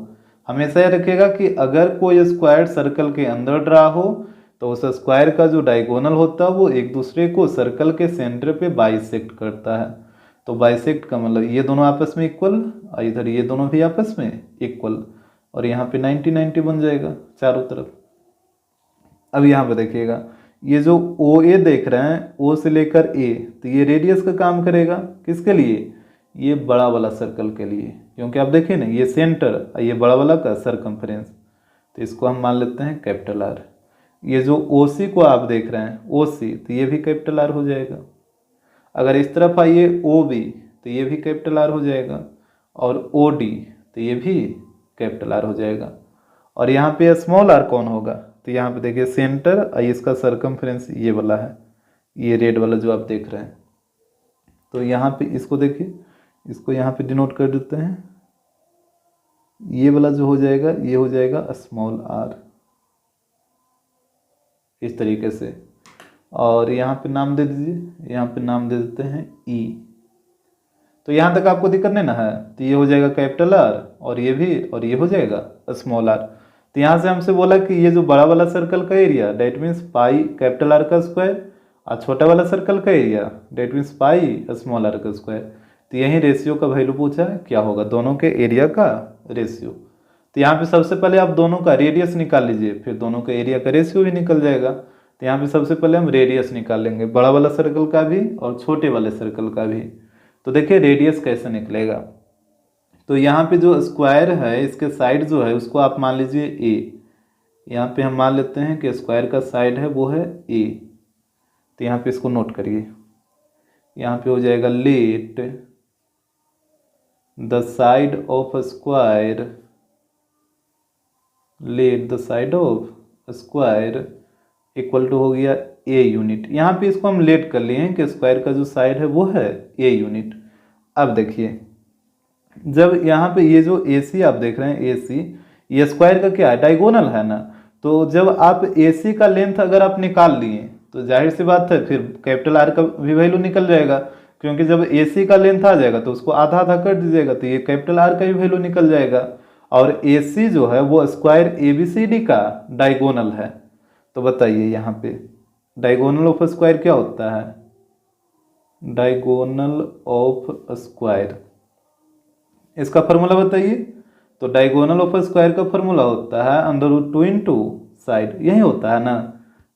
हमेशा यह रखिएगा कि अगर कोई स्क्वायर सर्कल के अंदर ड्रा हो तो उस स्क्वायर का जो डायगोनल होता है वो एक दूसरे को सर्कल के सेंटर पे बाइसेक्ट करता है। तो बाइसेक्ट का मतलब ये दोनों आपस में इक्वल और इधर ये दोनों भी आपस में इक्वल, और यहाँ पे 90-90 बन जाएगा चारों तरफ। अब यहाँ पे देखिएगा ये जो ओ ए देख रहे हैं, ओ से लेकर ए, तो ये रेडियस का काम करेगा किसके लिए, ये बड़ा वाला सर्कल के लिए, क्योंकि आप देखिए ना ये सेंटर और ये बड़ा वाला का सरकमफ्रेंस, तो इसको हम मान लेते हैं कैपिटल आर। ये जो ओ सी को आप देख रहे हैं ओ सी, तो ये भी कैपिटल आर हो जाएगा। अगर इस तरफ आइए ओ बी, तो ये भी कैपिटल आर हो जाएगा, और ओ डी, तो ये भी कैपिटल आर हो जाएगा। और यहाँ पे स्मॉल आर कौन होगा, तो यहाँ पे देखिए सेंटर और इसका सरकमफ्रेंस ये वाला है, ये रेड वाला जो आप देख रहे हैं। तो यहाँ पे इसको देखिए, इसको यहाँ पे डिनोट कर देते हैं, ये वाला जो हो जाएगा ये हो जाएगा स्मॉल आर, इस तरीके से। और यहाँ पे नाम दे दीजिए, यहाँ पे नाम दे देते हैं ई। तो यहाँ तक आपको दिक्कत नहीं ना है, तो ये हो जाएगा कैपिटल आर और ये भी, और ये हो जाएगा स्मॉल आर। तो यहाँ से हमसे बोला कि ये जो बड़ा वाला सर्कल का area that means pi capital r का स्क्वायर, और छोटा वाला सर्कल का area that means pi small r का स्क्वायर। तो यही रेशियो का वैल्यू पूछा है, क्या होगा, दोनों के एरिया का रेशियो। तो यहाँ पे सबसे पहले आप दोनों का रेडियस निकाल लीजिए, फिर दोनों का एरिया का रेशियो भी निकल जाएगा। तो यहाँ पे सबसे पहले हम रेडियस निकाल लेंगे, बड़ा वाला सर्कल का भी और छोटे वाले सर्कल का भी। तो देखिए रेडियस कैसे निकलेगा, तो यहाँ पे जो स्क्वायर है इसके साइड जो है उसको आप मान लीजिए ए। यहाँ पे हम मान लेते हैं कि स्क्वायर का साइड है वो है ए। तो यहाँ पे इसको नोट करिए, यहाँ पे हो जाएगा let the side of square, let the side of square equal to हो गया ए यूनिट। यहाँ पे इसको हम लेट कर लिए हैं कि स्क्वायर का जो साइड है वो है ए यूनिट। अब देखिए जब यहाँ पे ये जो ए सी आप देख रहे हैं ए सी, ये स्क्वायर का क्या है, डायगोनल है ना। तो जब आप ए सी का लेंथ अगर आप निकाल लिए तो जाहिर सी बात है फिर कैपिटल आर का भी वैल्यू निकल जाएगा, क्योंकि जब ए सी का लेंथ आ जाएगा तो उसको आधा आधा कर दीजिएगा, तो ये कैपिटल आर का भी वैल्यू निकल जाएगा। और ए सी जो है वो square A B C D का डायगोनल है। तो बताइए यहाँ पे डायगोनल ऑफ स्क्वायर क्या होता है, डायगोनल ऑफ स्क्वायर, इसका फॉर्मूला बताइए। तो डायगोनल ऑफ स्क्वायर का फॉर्मूला होता है अंडर रूट 2 इंटू साइड, यही होता है ना।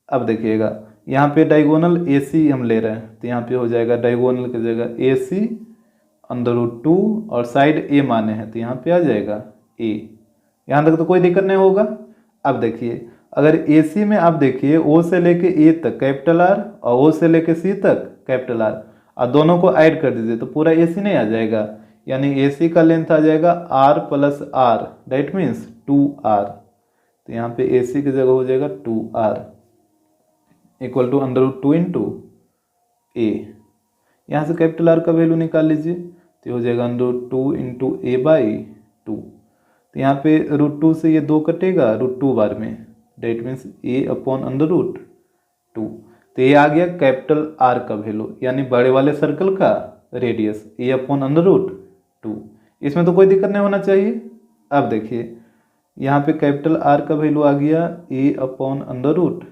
अब देखिएगा यहाँ पे डायगोनल ए सी हम ले रहे हैं, तो यहाँ पे हो जाएगा डायगोनल की जगह ए सी अंडर रूट 2 और साइड ए माने हैं, तो यहाँ पे आ जाएगा ए। यहाँ तक तो कोई दिक्कत नहीं होगा। अब देखिए अगर ए सी में आप देखिए ओ से लेके ए तक कैपिटल आर और ओ से लेके सी तक कैपिटल आर, और दोनों को ऐड कर दीजिए तो पूरा ए सी नहीं आ जाएगा, यानी ए सी का लेंथ आ जाएगा r plus r that means 2r। तो यहाँ पे ए सी की जगह हो जाएगा 2r equal to under root 2 into a. यहाँ से कैपिटल आर का वैल्यू निकाल लीजिए, तो हो जाएगा under root 2 into A by 2। तो यहाँ पे रूट 2 से ये 2 कटेगा रूट 2 बार में, that means A upon under root 2। तो ये आ गया कैपिटल आर का वैल्यू, यानी बड़े वाले सर्कल का रेडियस ए अपॉन अंडर रूट 2। इसमें तो कोई दिक्कत नहीं होना चाहिए। अब देखिए यहाँ पे कैपिटल आर का वैल्यू आ गया ए अपॉन अंडर रूट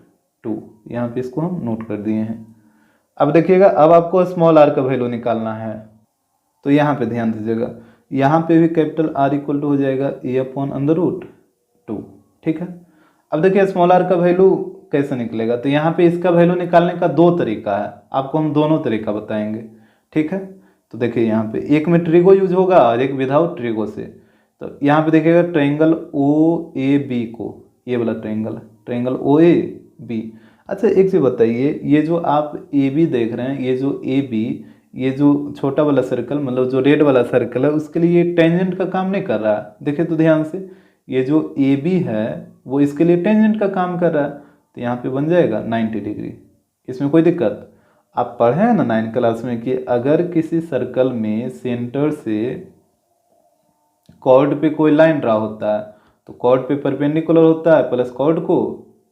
2, यहाँ पे इसको हम नोट कर दिए हैं। अब देखिएगा अब आपको स्मॉल आर का वैल्यू निकालना है, तो यहाँ पे ध्यान दीजिएगा, यहाँ पे भी कैपिटल आर इक्वल टू हो जाएगा ए अपॉन अंडर रूट 2, ठीक है। अब देखिए स्मॉल आर का वैल्यू कैसे निकलेगा, तो यहाँ पे इसका वैल्यू निकालने का दो तरीका है, आपको हम दोनों तरीका बताएंगे, ठीक है। तो देखिए यहाँ पे एक में ट्रिगो यूज होगा और एक विदाउट ट्रिगो से। तो यहाँ पे देखिएगा ट्रायंगल ओ ए बी को, ये वाला ट्रायंगल ओ ए बी। अच्छा एक चीज़ बताइए, ये जो आप ए बी देख रहे हैं, ये जो ए बी, ये जो छोटा वाला सर्कल मतलब जो रेड वाला सर्कल है उसके लिए ये टेंजेंट का काम नहीं कर रहा है। देखिए तो ध्यान से, ये जो ए बी है वो इसके लिए टेंजेंट का काम कर रहा है, तो यहाँ पे बन जाएगा 90 डिग्री। इसमें कोई दिक्कत, आप पढ़े हैं ना 9th क्लास में कि अगर किसी सर्कल में सेंटर से कॉर्ड पे कोई लाइन ड्रा होता है तो कॉर्ड पे परपेंडिकुलर होता है प्लस कॉर्ड को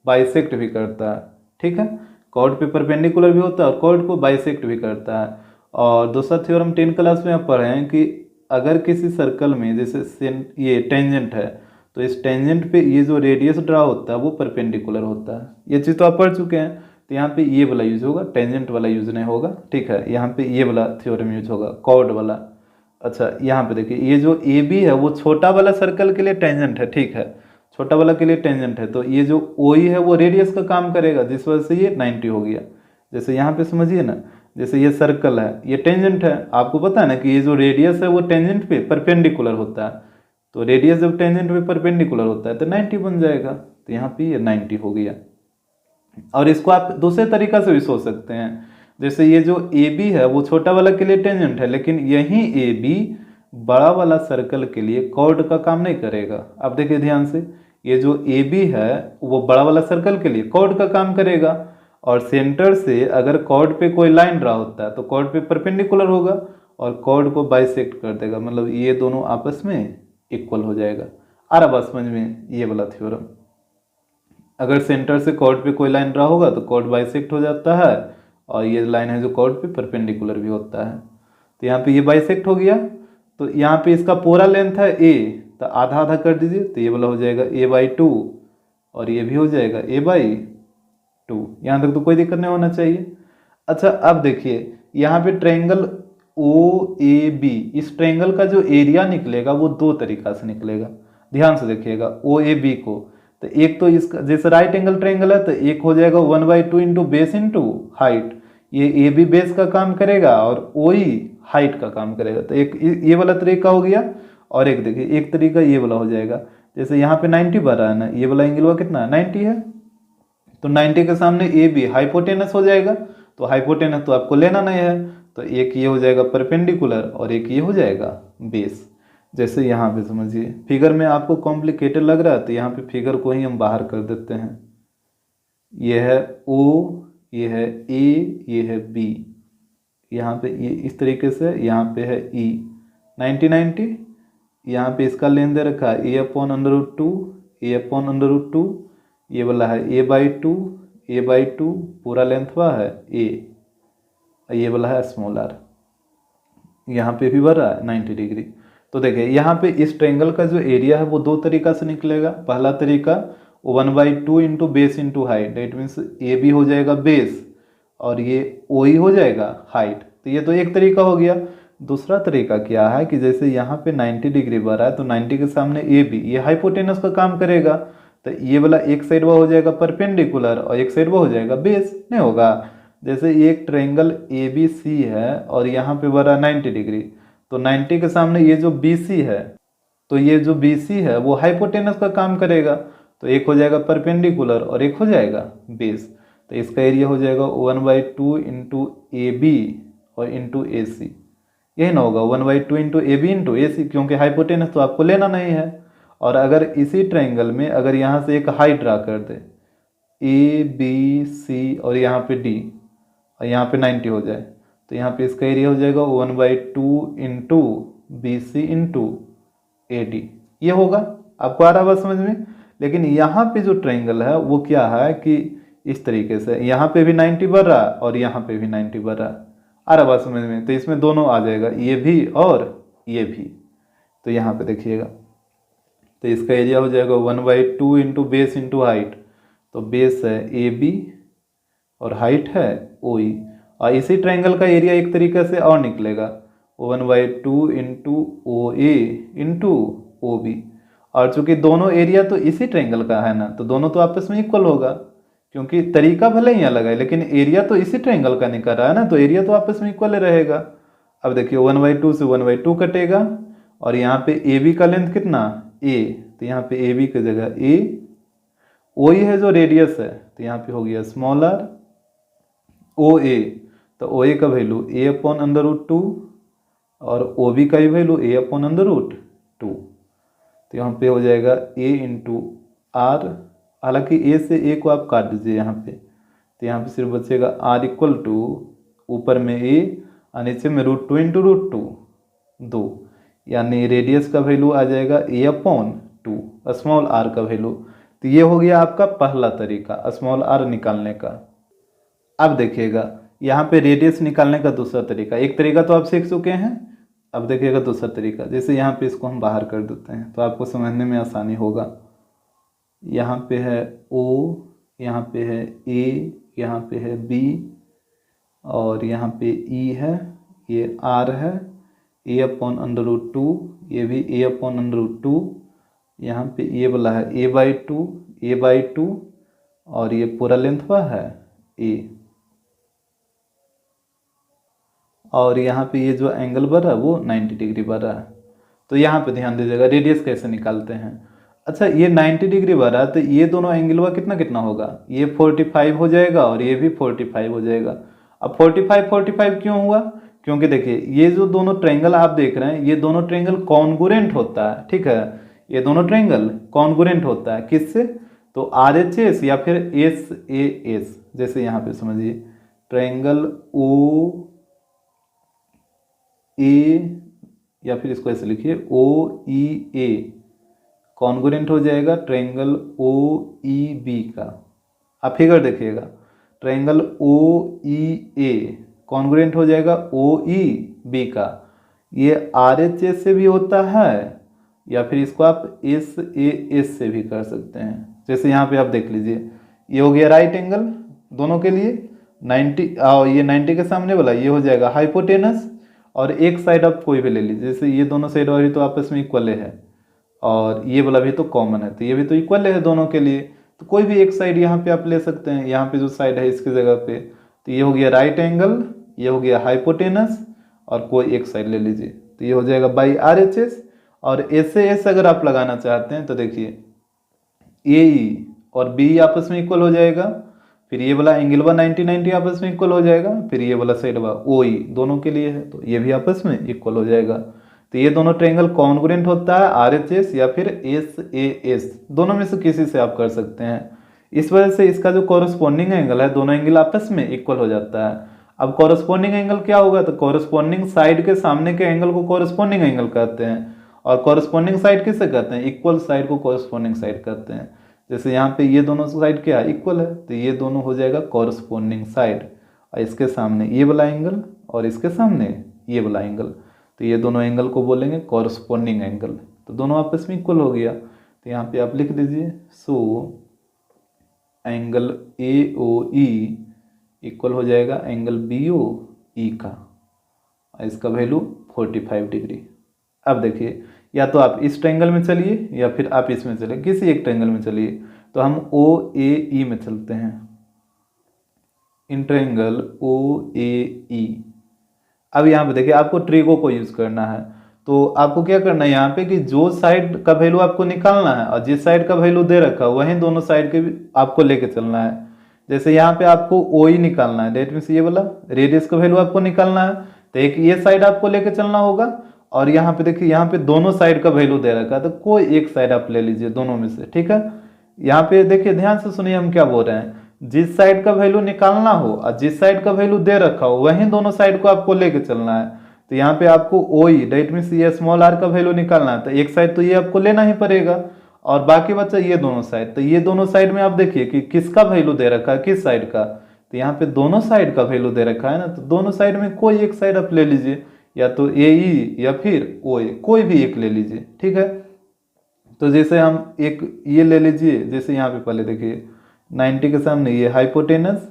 बाइसेक्ट भी करता है, ठीक है। कॉर्ड पे परपेंडिकुलर भी होता है और कॉर्ड को बाइसेक्ट भी करता है। और दूसरा थ्योरम 10 क्लास में आप पढ़े हैं कि अगर किसी सर्कल में जैसे ये टेंजेंट है, तो इस टेंजेंट पे ये जो रेडियस ड्रा होता है वो परपेंडिकुलर होता है। ये चीज़ तो आप पढ़ चुके हैं। तो यहाँ पे ये वाला यूज होगा, टेंजेंट वाला यूज नहीं होगा, ठीक है। यहाँ पे ये वाला थ्योरम यूज होगा, कॉर्ड वाला। अच्छा, यहाँ पे देखिए ये जो ए बी है वो छोटा वाला सर्कल के लिए टेंजेंट है, ठीक है, छोटा वाला के लिए टेंजेंट है। तो ये जो ओ ई है वो रेडियस का काम करेगा, जिस वजह से ये 90 हो गया। जैसे यहाँ पे समझिए ना, जैसे ये सर्कल है, ये टेंजेंट है, आपको पता है ना कि ये जो रेडियस है वो टेंजेंट पे परपेंडिकुलर होता है। तो रेडियस जब टेंजेंट पे परपेंडिकुलर होता है तो 90 बन जाएगा। तो यहाँ पे ये 90 हो गया। और इसको आप दूसरे तरीका से भी सोच सकते हैं, जैसे ये जो ए बी है वो छोटा वाला के लिए टेंजेंट है, लेकिन यही ए बी बड़ा वाला सर्कल के लिए कॉर्ड का काम नहीं करेगा। अब देखिए ध्यान से, ये जो ए बी है वो बड़ा वाला सर्कल के लिए कॉर्ड का काम करेगा, और सेंटर से अगर कॉर्ड पे कोई लाइन ड्रा होता है तो कॉर्ड पे परपेंडिकुलर होगा और कॉर्ड को बाइसेक्ट कर देगा, मतलब ये दोनों आपस में इक्वल हो जाएगा। आ रहा बात समझ में ये वाला थ्योरम? अगर सेंटर से कॉर्ड पे कोई लाइन ड्रा होगा तो कॉर्ड बाइसेक्ट हो जाता है, और ये लाइन है जो कॉर्ड पे परपेंडिकुलर भी होता है। तो यहाँ पे ये बाइसेक्ट हो गया। तो यहाँ पे इसका पूरा लेंथ है ए, तो आधा आधा कर दीजिए, तो ये वाला हो जाएगा a/2 और ये भी हो जाएगा a/2। यहाँ तक तो कोई दिक्कत नहीं होना चाहिए। अच्छा, अब देखिए यहाँ पे ट्रायंगल ओ ए बी, इस ट्रायंगल का जो एरिया निकलेगा वो दो तरीका से निकलेगा। ध्यान से देखिएगा ओ ए बी को। तो एक तो इसका जैसे राइट एंगल ट्रायंगल है तो एक हो जाएगा 1/2 इंटू बेस इंटू हाइट, ये ए बी बेस का काम करेगा और ओ ई हाइट का काम करेगा। तो एक ये वाला तरीका हो गया, और एक देखिए एक तरीका ये वाला हो जाएगा। जैसे यहाँ पे 90 बढ़ रहा है ना, ये वाला एंगल कितना है 90 है, तो 90 के सामने ए बी हाइपोटेनस हो जाएगा। तो हाइपोटेनस तो आपको लेना नहीं है, तो एक ये हो जाएगा परपेंडिकुलर और एक ये हो जाएगा बेस। जैसे यहाँ पे समझिए, फिगर में आपको कॉम्प्लिकेटेड लग रहा है तो यहाँ पे फिगर को ही हम बाहर कर देते हैं। ये है ओ, ये है ए, ये है बी, यहाँ पे ये इस तरीके से, यहाँ पे है ई 90 यहाँ पे इसका लेन दे रखा है a/√2, a/√2, ये वाला है a/2 पूरा लेंथ हुआ है a, ये वाला है स्मॉल r, यहाँ पे भी बढ़ रहा है 90 डिग्री। तो देखिए यहाँ पे इस ट्रायंगल का जो एरिया है वो दो तरीका से निकलेगा। पहला तरीका 1/2 into base into height, that means A B हो जाएगा बेस और ये ओ ही हो जाएगा हाइट। तो ये तो एक तरीका हो गया। दूसरा तरीका क्या है कि जैसे यहाँ पे 90 डिग्री बढ़ रहा है तो 90 के सामने ए बी, ये हाइपोटेनस का काम करेगा। तो ये वाला एक साइड वो हो जाएगा परपेंडिकुलर और एक साइड वो हो जाएगा बेस, नहीं होगा। जैसे एक ट्रायंगल ए बी सी है और यहाँ पे बढ़ रहा है 90 डिग्री, तो 90 के सामने ये जो बी सी है, तो ये जो बी सी है वो हाइपोटेनस का काम करेगा। तो एक हो जाएगा परपेंडिकुलर और एक हो जाएगा बेस। तो इसका एरिया हो जाएगा 1/2 इंटू ए बी और इंटू ए सी, यही ना होगा 1/2 इंटू ए बी इंटू ए सी, क्योंकि हाइपोटेनस तो आपको लेना नहीं है। और अगर इसी ट्रायंगल में अगर यहाँ से एक हाइट ड्रा कर दे ए बी सी और यहाँ पे डी और यहाँ पे 90 हो जाए, तो यहाँ पे इसका एरिया हो जाएगा 1/2 into B C into A D, ये होगा। आपको आ रहा है समझ में? लेकिन यहाँ पे जो ट्रायंगल है वो क्या है कि इस तरीके से यहाँ पे भी 90 बढ़ रहा है और यहाँ पे भी 90 बढ़ रहा है। आ रहा बात समझ में? तो इसमें दोनों आ जाएगा, ये भी और ये भी। तो यहाँ पे देखिएगा, तो इसका एरिया हो जाएगा 1/2 इंटू बेस इंटू हाइट, तो बेस है ए बी और हाइट है ओ ई। और इसी ट्रायंगल का एरिया एक तरीके से और निकलेगा 1/2 इंटू ओ ए इंटू ओ बी। और चूंकि दोनों एरिया तो इसी ट्रायंगल का है ना, तो दोनों तो आपस में इक्वल होगा, क्योंकि तरीका भले ही अलग है लेकिन एरिया तो इसी ट्रायंगल का निकल रहा है ना, तो एरिया तो आपस में इक्वल रहेगा। अब देखिए 1/2 से 1/2 कटेगा और यहाँ पे ए बी का लेंथ कितना ए, तो यहाँ पे ए बी की जगह ए, ओ ई है जो रेडियस है तो यहाँ पे हो गया स्मॉल आर, ओ ए, तो ओ ए का वैल्यू a/√2 और ओ बी का भी वैल्यू a/√2। तो यहाँ पे हो जाएगा a इंटू आर, हालांकि a से a को आप काट दीजिए यहाँ पे, तो यहाँ पे सिर्फ बचेगा r इक्वल टू ऊपर में a और नीचे में √2 इंटू √2 2, यानी रेडियस का वैल्यू आ जाएगा a/2 स्मॉल r का वैल्यू। तो ये हो गया आपका पहला तरीका स्मॉल r निकालने का। अब देखिएगा यहाँ पे रेडियस निकालने का दूसरा तरीका, एक तरीका तो आप सीख चुके हैं, अब देखिएगा दूसरा तरीका। जैसे यहाँ पे इसको हम बाहर कर देते हैं तो आपको समझने में आसानी होगा। यहाँ पे है O, यहाँ पे है A, यहाँ पे है B और यहाँ पे E है, ये R है, A/√2, ये भी A/√2, यहाँ पे ये वाला है A/2 और ये पूरा लेंथ हुआ है A, और यहाँ पे ये जो एंगल बन रहा है वो 90 डिग्री बन रहा है। तो यहाँ पे ध्यान दीजिएगा रेडियस कैसे निकालते हैं। अच्छा, ये 90 डिग्री बन रहा है तो ये दोनों एंगल हुआ कितना कितना होगा, ये 45 हो जाएगा और ये भी 45 हो जाएगा। अब 45 क्यों हुआ, क्योंकि देखिए ये जो दोनों ट्रायंगल आप देख रहे हैं ये दोनों ट्रायंगल कॉन्ग्रुएंट होता है, ठीक है, ये दोनों ट्रायंगल कॉन्ग्रुएंट होता है किससे, तो RHS या फिर SAS। जैसे यहाँ पे समझिए ट्रायंगल OA या फिर इसको ऐसे लिखिए OEA कॉन्ग्रुएंट हो जाएगा ट्रायंगल OEB का। आप फिगर देखिएगा, ट्रायंगल OEA कॉन्ग्रुएंट हो जाएगा OEB का। ये RHS से भी होता है या फिर इसको आप SAS से भी कर सकते हैं। जैसे यहाँ पे आप देख लीजिए ये हो गया राइट एंगल दोनों के लिए 90, ये 90 के सामने वाला ये हो जाएगा हाइपोटेनस, और एक साइड आप कोई भी ले लीजिए, जैसे ये दोनों साइड वाली तो आपस में इक्वल है और ये वाला भी तो कॉमन है तो ये भी तो इक्वल है दोनों के लिए, तो कोई भी एक साइड यहाँ पे आप ले सकते हैं। यहाँ पे जो साइड है इसकी जगह पे तो ये हो गया राइट एंगल, ये हो गया हाइपोटेनस और कोई एक साइड ले लीजिए तो ये हो जाएगा बाई RHS। और SAS अगर आप लगाना चाहते हैं तो देखिए AE और BE आपस में इक्वल हो जाएगा, फिर ये वाला एंगल 90 आपस में इक्वल हो जाएगा, फिर ये वाला साइड OE दोनों के लिए है तो ये भी आपस में इक्वल हो जाएगा। तो ये दोनों ट्रायंगल कॉन्ग्रुएंट होता है RHS या फिर SAS, दोनों में से किसी से आप कर सकते हैं। इस वजह से इसका जो कॉरस्पॉन्डिंग एंगल है दोनों एंगल आपस में इक्वल हो जाता है। अब कॉरस्पॉन्डिंग एंगल क्या होगा, तो कॉरस्पॉन्डिंग साइड के सामने के एंगल को कॉरस्पॉन्डिंग एंगल कहते हैं, और कॉरस्पॉन्डिंग साइड किसे कहते हैं, इक्वल साइड को कॉरस्पॉन्डिंग साइड कहते हैं। जैसे यहाँ पे ये दोनों साइड क्या है, इक्वल है, तो ये दोनों हो जाएगा कॉरस्पॉन्डिंग साइड, और इसके सामने ये वाला एंगल और इसके सामने ये वाला एंगल, तो ये दोनों एंगल को बोलेंगे कॉरस्पॉन्डिंग एंगल, तो दोनों आपस में इक्वल हो गया। तो यहाँ पे आप लिख दीजिए सो एंगल AOE इक्वल हो जाएगा एंगल BOE का, और इसका वैल्यू 45 डिग्री। अब देखिए या तो आप इस ट्रायंगल में चलिए या फिर आप इसमें चलिए, किसी एक ट्रायंगल में चलिए। तो हम OAE में चलते हैं, इन ट्रायंगल OAE। अब यहाँ पे देखिए आपको ट्रिगो को यूज करना है, तो आपको क्या करना है यहाँ पे कि जो साइड का वैल्यू आपको निकालना है और जिस साइड का वैल्यू दे रखा है वहीं दोनों साइड के भी आपको लेके चलना है। जैसे यहाँ पे आपको OE निकालना है, डेट मीन्स ये वाला रेडियस का वैल्यू आपको निकालना है, तो एक ये साइड आपको लेके चलना होगा, और यहाँ पे देखिए यहाँ पे दोनों साइड का वैल्यू दे रखा है, तो कोई एक साइड आप ले लीजिए दोनों में से, ठीक है। यहाँ पे देखिए ध्यान से सुनिए हम क्या बोल रहे हैं, जिस साइड का वैल्यू निकालना हो और जिस साइड का वैल्यू दे रखा हो वहीं दोनों साइड को आपको लेके चलना है। तो यहाँ पे आपको OE डेट मीन्स ये स्मॉल r का वैल्यू निकालना है, तो एक साइड तो ये आपको लेना ही पड़ेगा, और बाकी बचा ये दोनों साइड। तो ये दोनों साइड में आप देखिए कि किसका वैल्यू दे रखा है, किस साइड का, तो यहाँ पे दोनों साइड का वैल्यू दे रखा है ना, तो दोनों साइड में कोई एक साइड आप ले लीजिए, या तो AE या फिर OA, कोई भी एक ले लीजिए, ठीक है। तो जैसे हम एक ये ले लीजिए, जैसे यहाँ पे पहले देखिए 90 के सामने ये हाइपोटेनस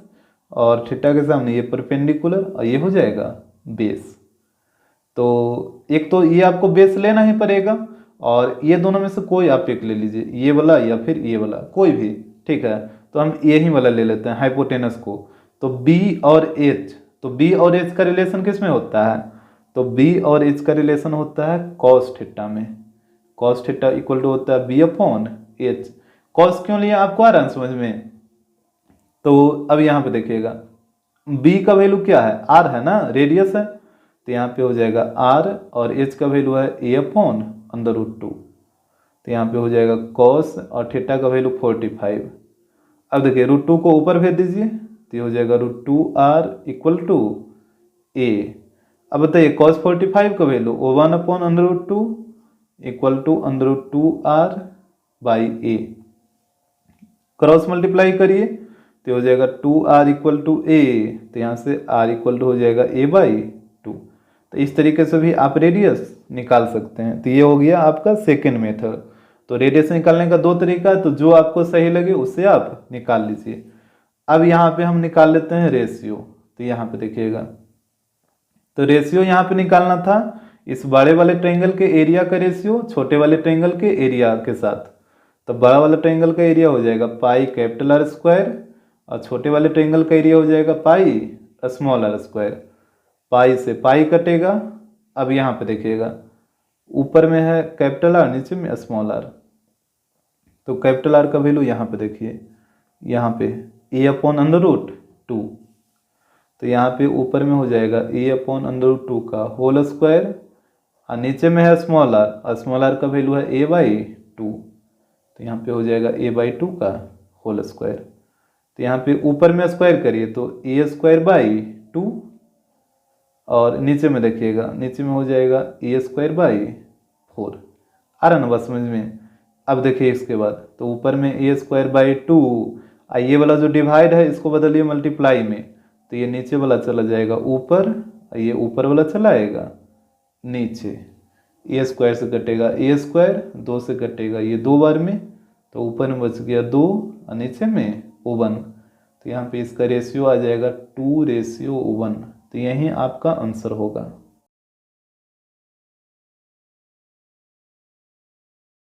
और थीटा के सामने ये परपेंडिकुलर, और ये हो जाएगा बेस। तो एक तो ये आपको बेस लेना ही पड़ेगा, और ये दोनों में से कोई आप एक ले लीजिए, ये वाला या फिर ये वाला कोई भी, ठीक है। तो हम यही वाला ले लेते हैं हाइपोटेनस को। तो B और H, तो B और H का रिलेशन किस में होता है, तो B और H का रिलेशन होता है कॉस थीटा में। कॉस थीटा इक्वल टू होता है B/H। कॉस क्यों लिया आपको आ रहा है समझ में। तो अब यहाँ पे देखिएगा B का वैल्यू क्या है, R है ना, रेडियस है, तो यहाँ पे हो जाएगा R, और H का वैल्यू है A/√2, तो यहाँ पे हो जाएगा कॉस, और थीटा का वैल्यू 45। अब देखिए √2 को ऊपर भेज दीजिए, तो ये हो जाएगा √2R इक्वल टू A। अब बताइए कॉस 45 का value 1/√2 equal to √2R by A। Cross multiply करिए तो हो जाएगा 2r इक्वल टू ए, तो यहाँ से r इक्वल टू हो जाएगा a/2। तो इस तरीके से भी आप रेडियस निकाल सकते हैं। तो ये हो गया आपका सेकेंड मेथड। तो रेडियस निकालने का दो तरीका है, तो जो आपको सही लगे उससे आप निकाल लीजिए। अब यहाँ पे हम निकाल लेते हैं रेशियो। तो यहाँ पे देखिएगा, तो रेशियो यहाँ पे निकालना था इस बड़े वाले ट्रायंगल के एरिया का रेशियो छोटे वाले ट्रायंगल के एरिया के साथ। तो बड़ा वाला ट्रायंगल का एरिया हो जाएगा पाई कैपिटल आर स्क्वायर और छोटे वाले ट्रायंगल का एरिया हो जाएगा पाई स्मॉल आर स्क्वायर। पाई से पाई कटेगा। अब यहाँ पे देखिएगा, ऊपर में है कैपिटल आर, नीचे में स्मॉल आर। तो कैपिटल आर का वैल्यू यहाँ पे देखिए, यहाँ पे a/√2। तो यहाँ पे ऊपर में हो जाएगा a/√2 का होल स्क्वायर और नीचे में है स्मॉल आर और स्मॉल आर का वैल्यू है a/2। तो यहाँ पे हो जाएगा a/2 का होल स्क्वायर। तो यहाँ पे ऊपर में स्क्वायर करिए तो a²/2 और नीचे में देखिएगा, नीचे में हो जाएगा a²/4। आ रहा ना बस समझ में। अब देखिए इसके बाद, तो ऊपर में a²/2 और ये वाला जो डिवाइड है इसको बदलिए मल्टीप्लाई में, तो ये नीचे वाला चला जाएगा ऊपर और ये ऊपर वाला चला आएगा नीचे। a² से कटेगा a², 2 से कटेगा ये 2 बार में, तो ऊपर में बच गया 2 और नीचे में 1। तो यहाँ पे इसका रेशियो आ जाएगा 2:1। तो यही आपका आंसर होगा।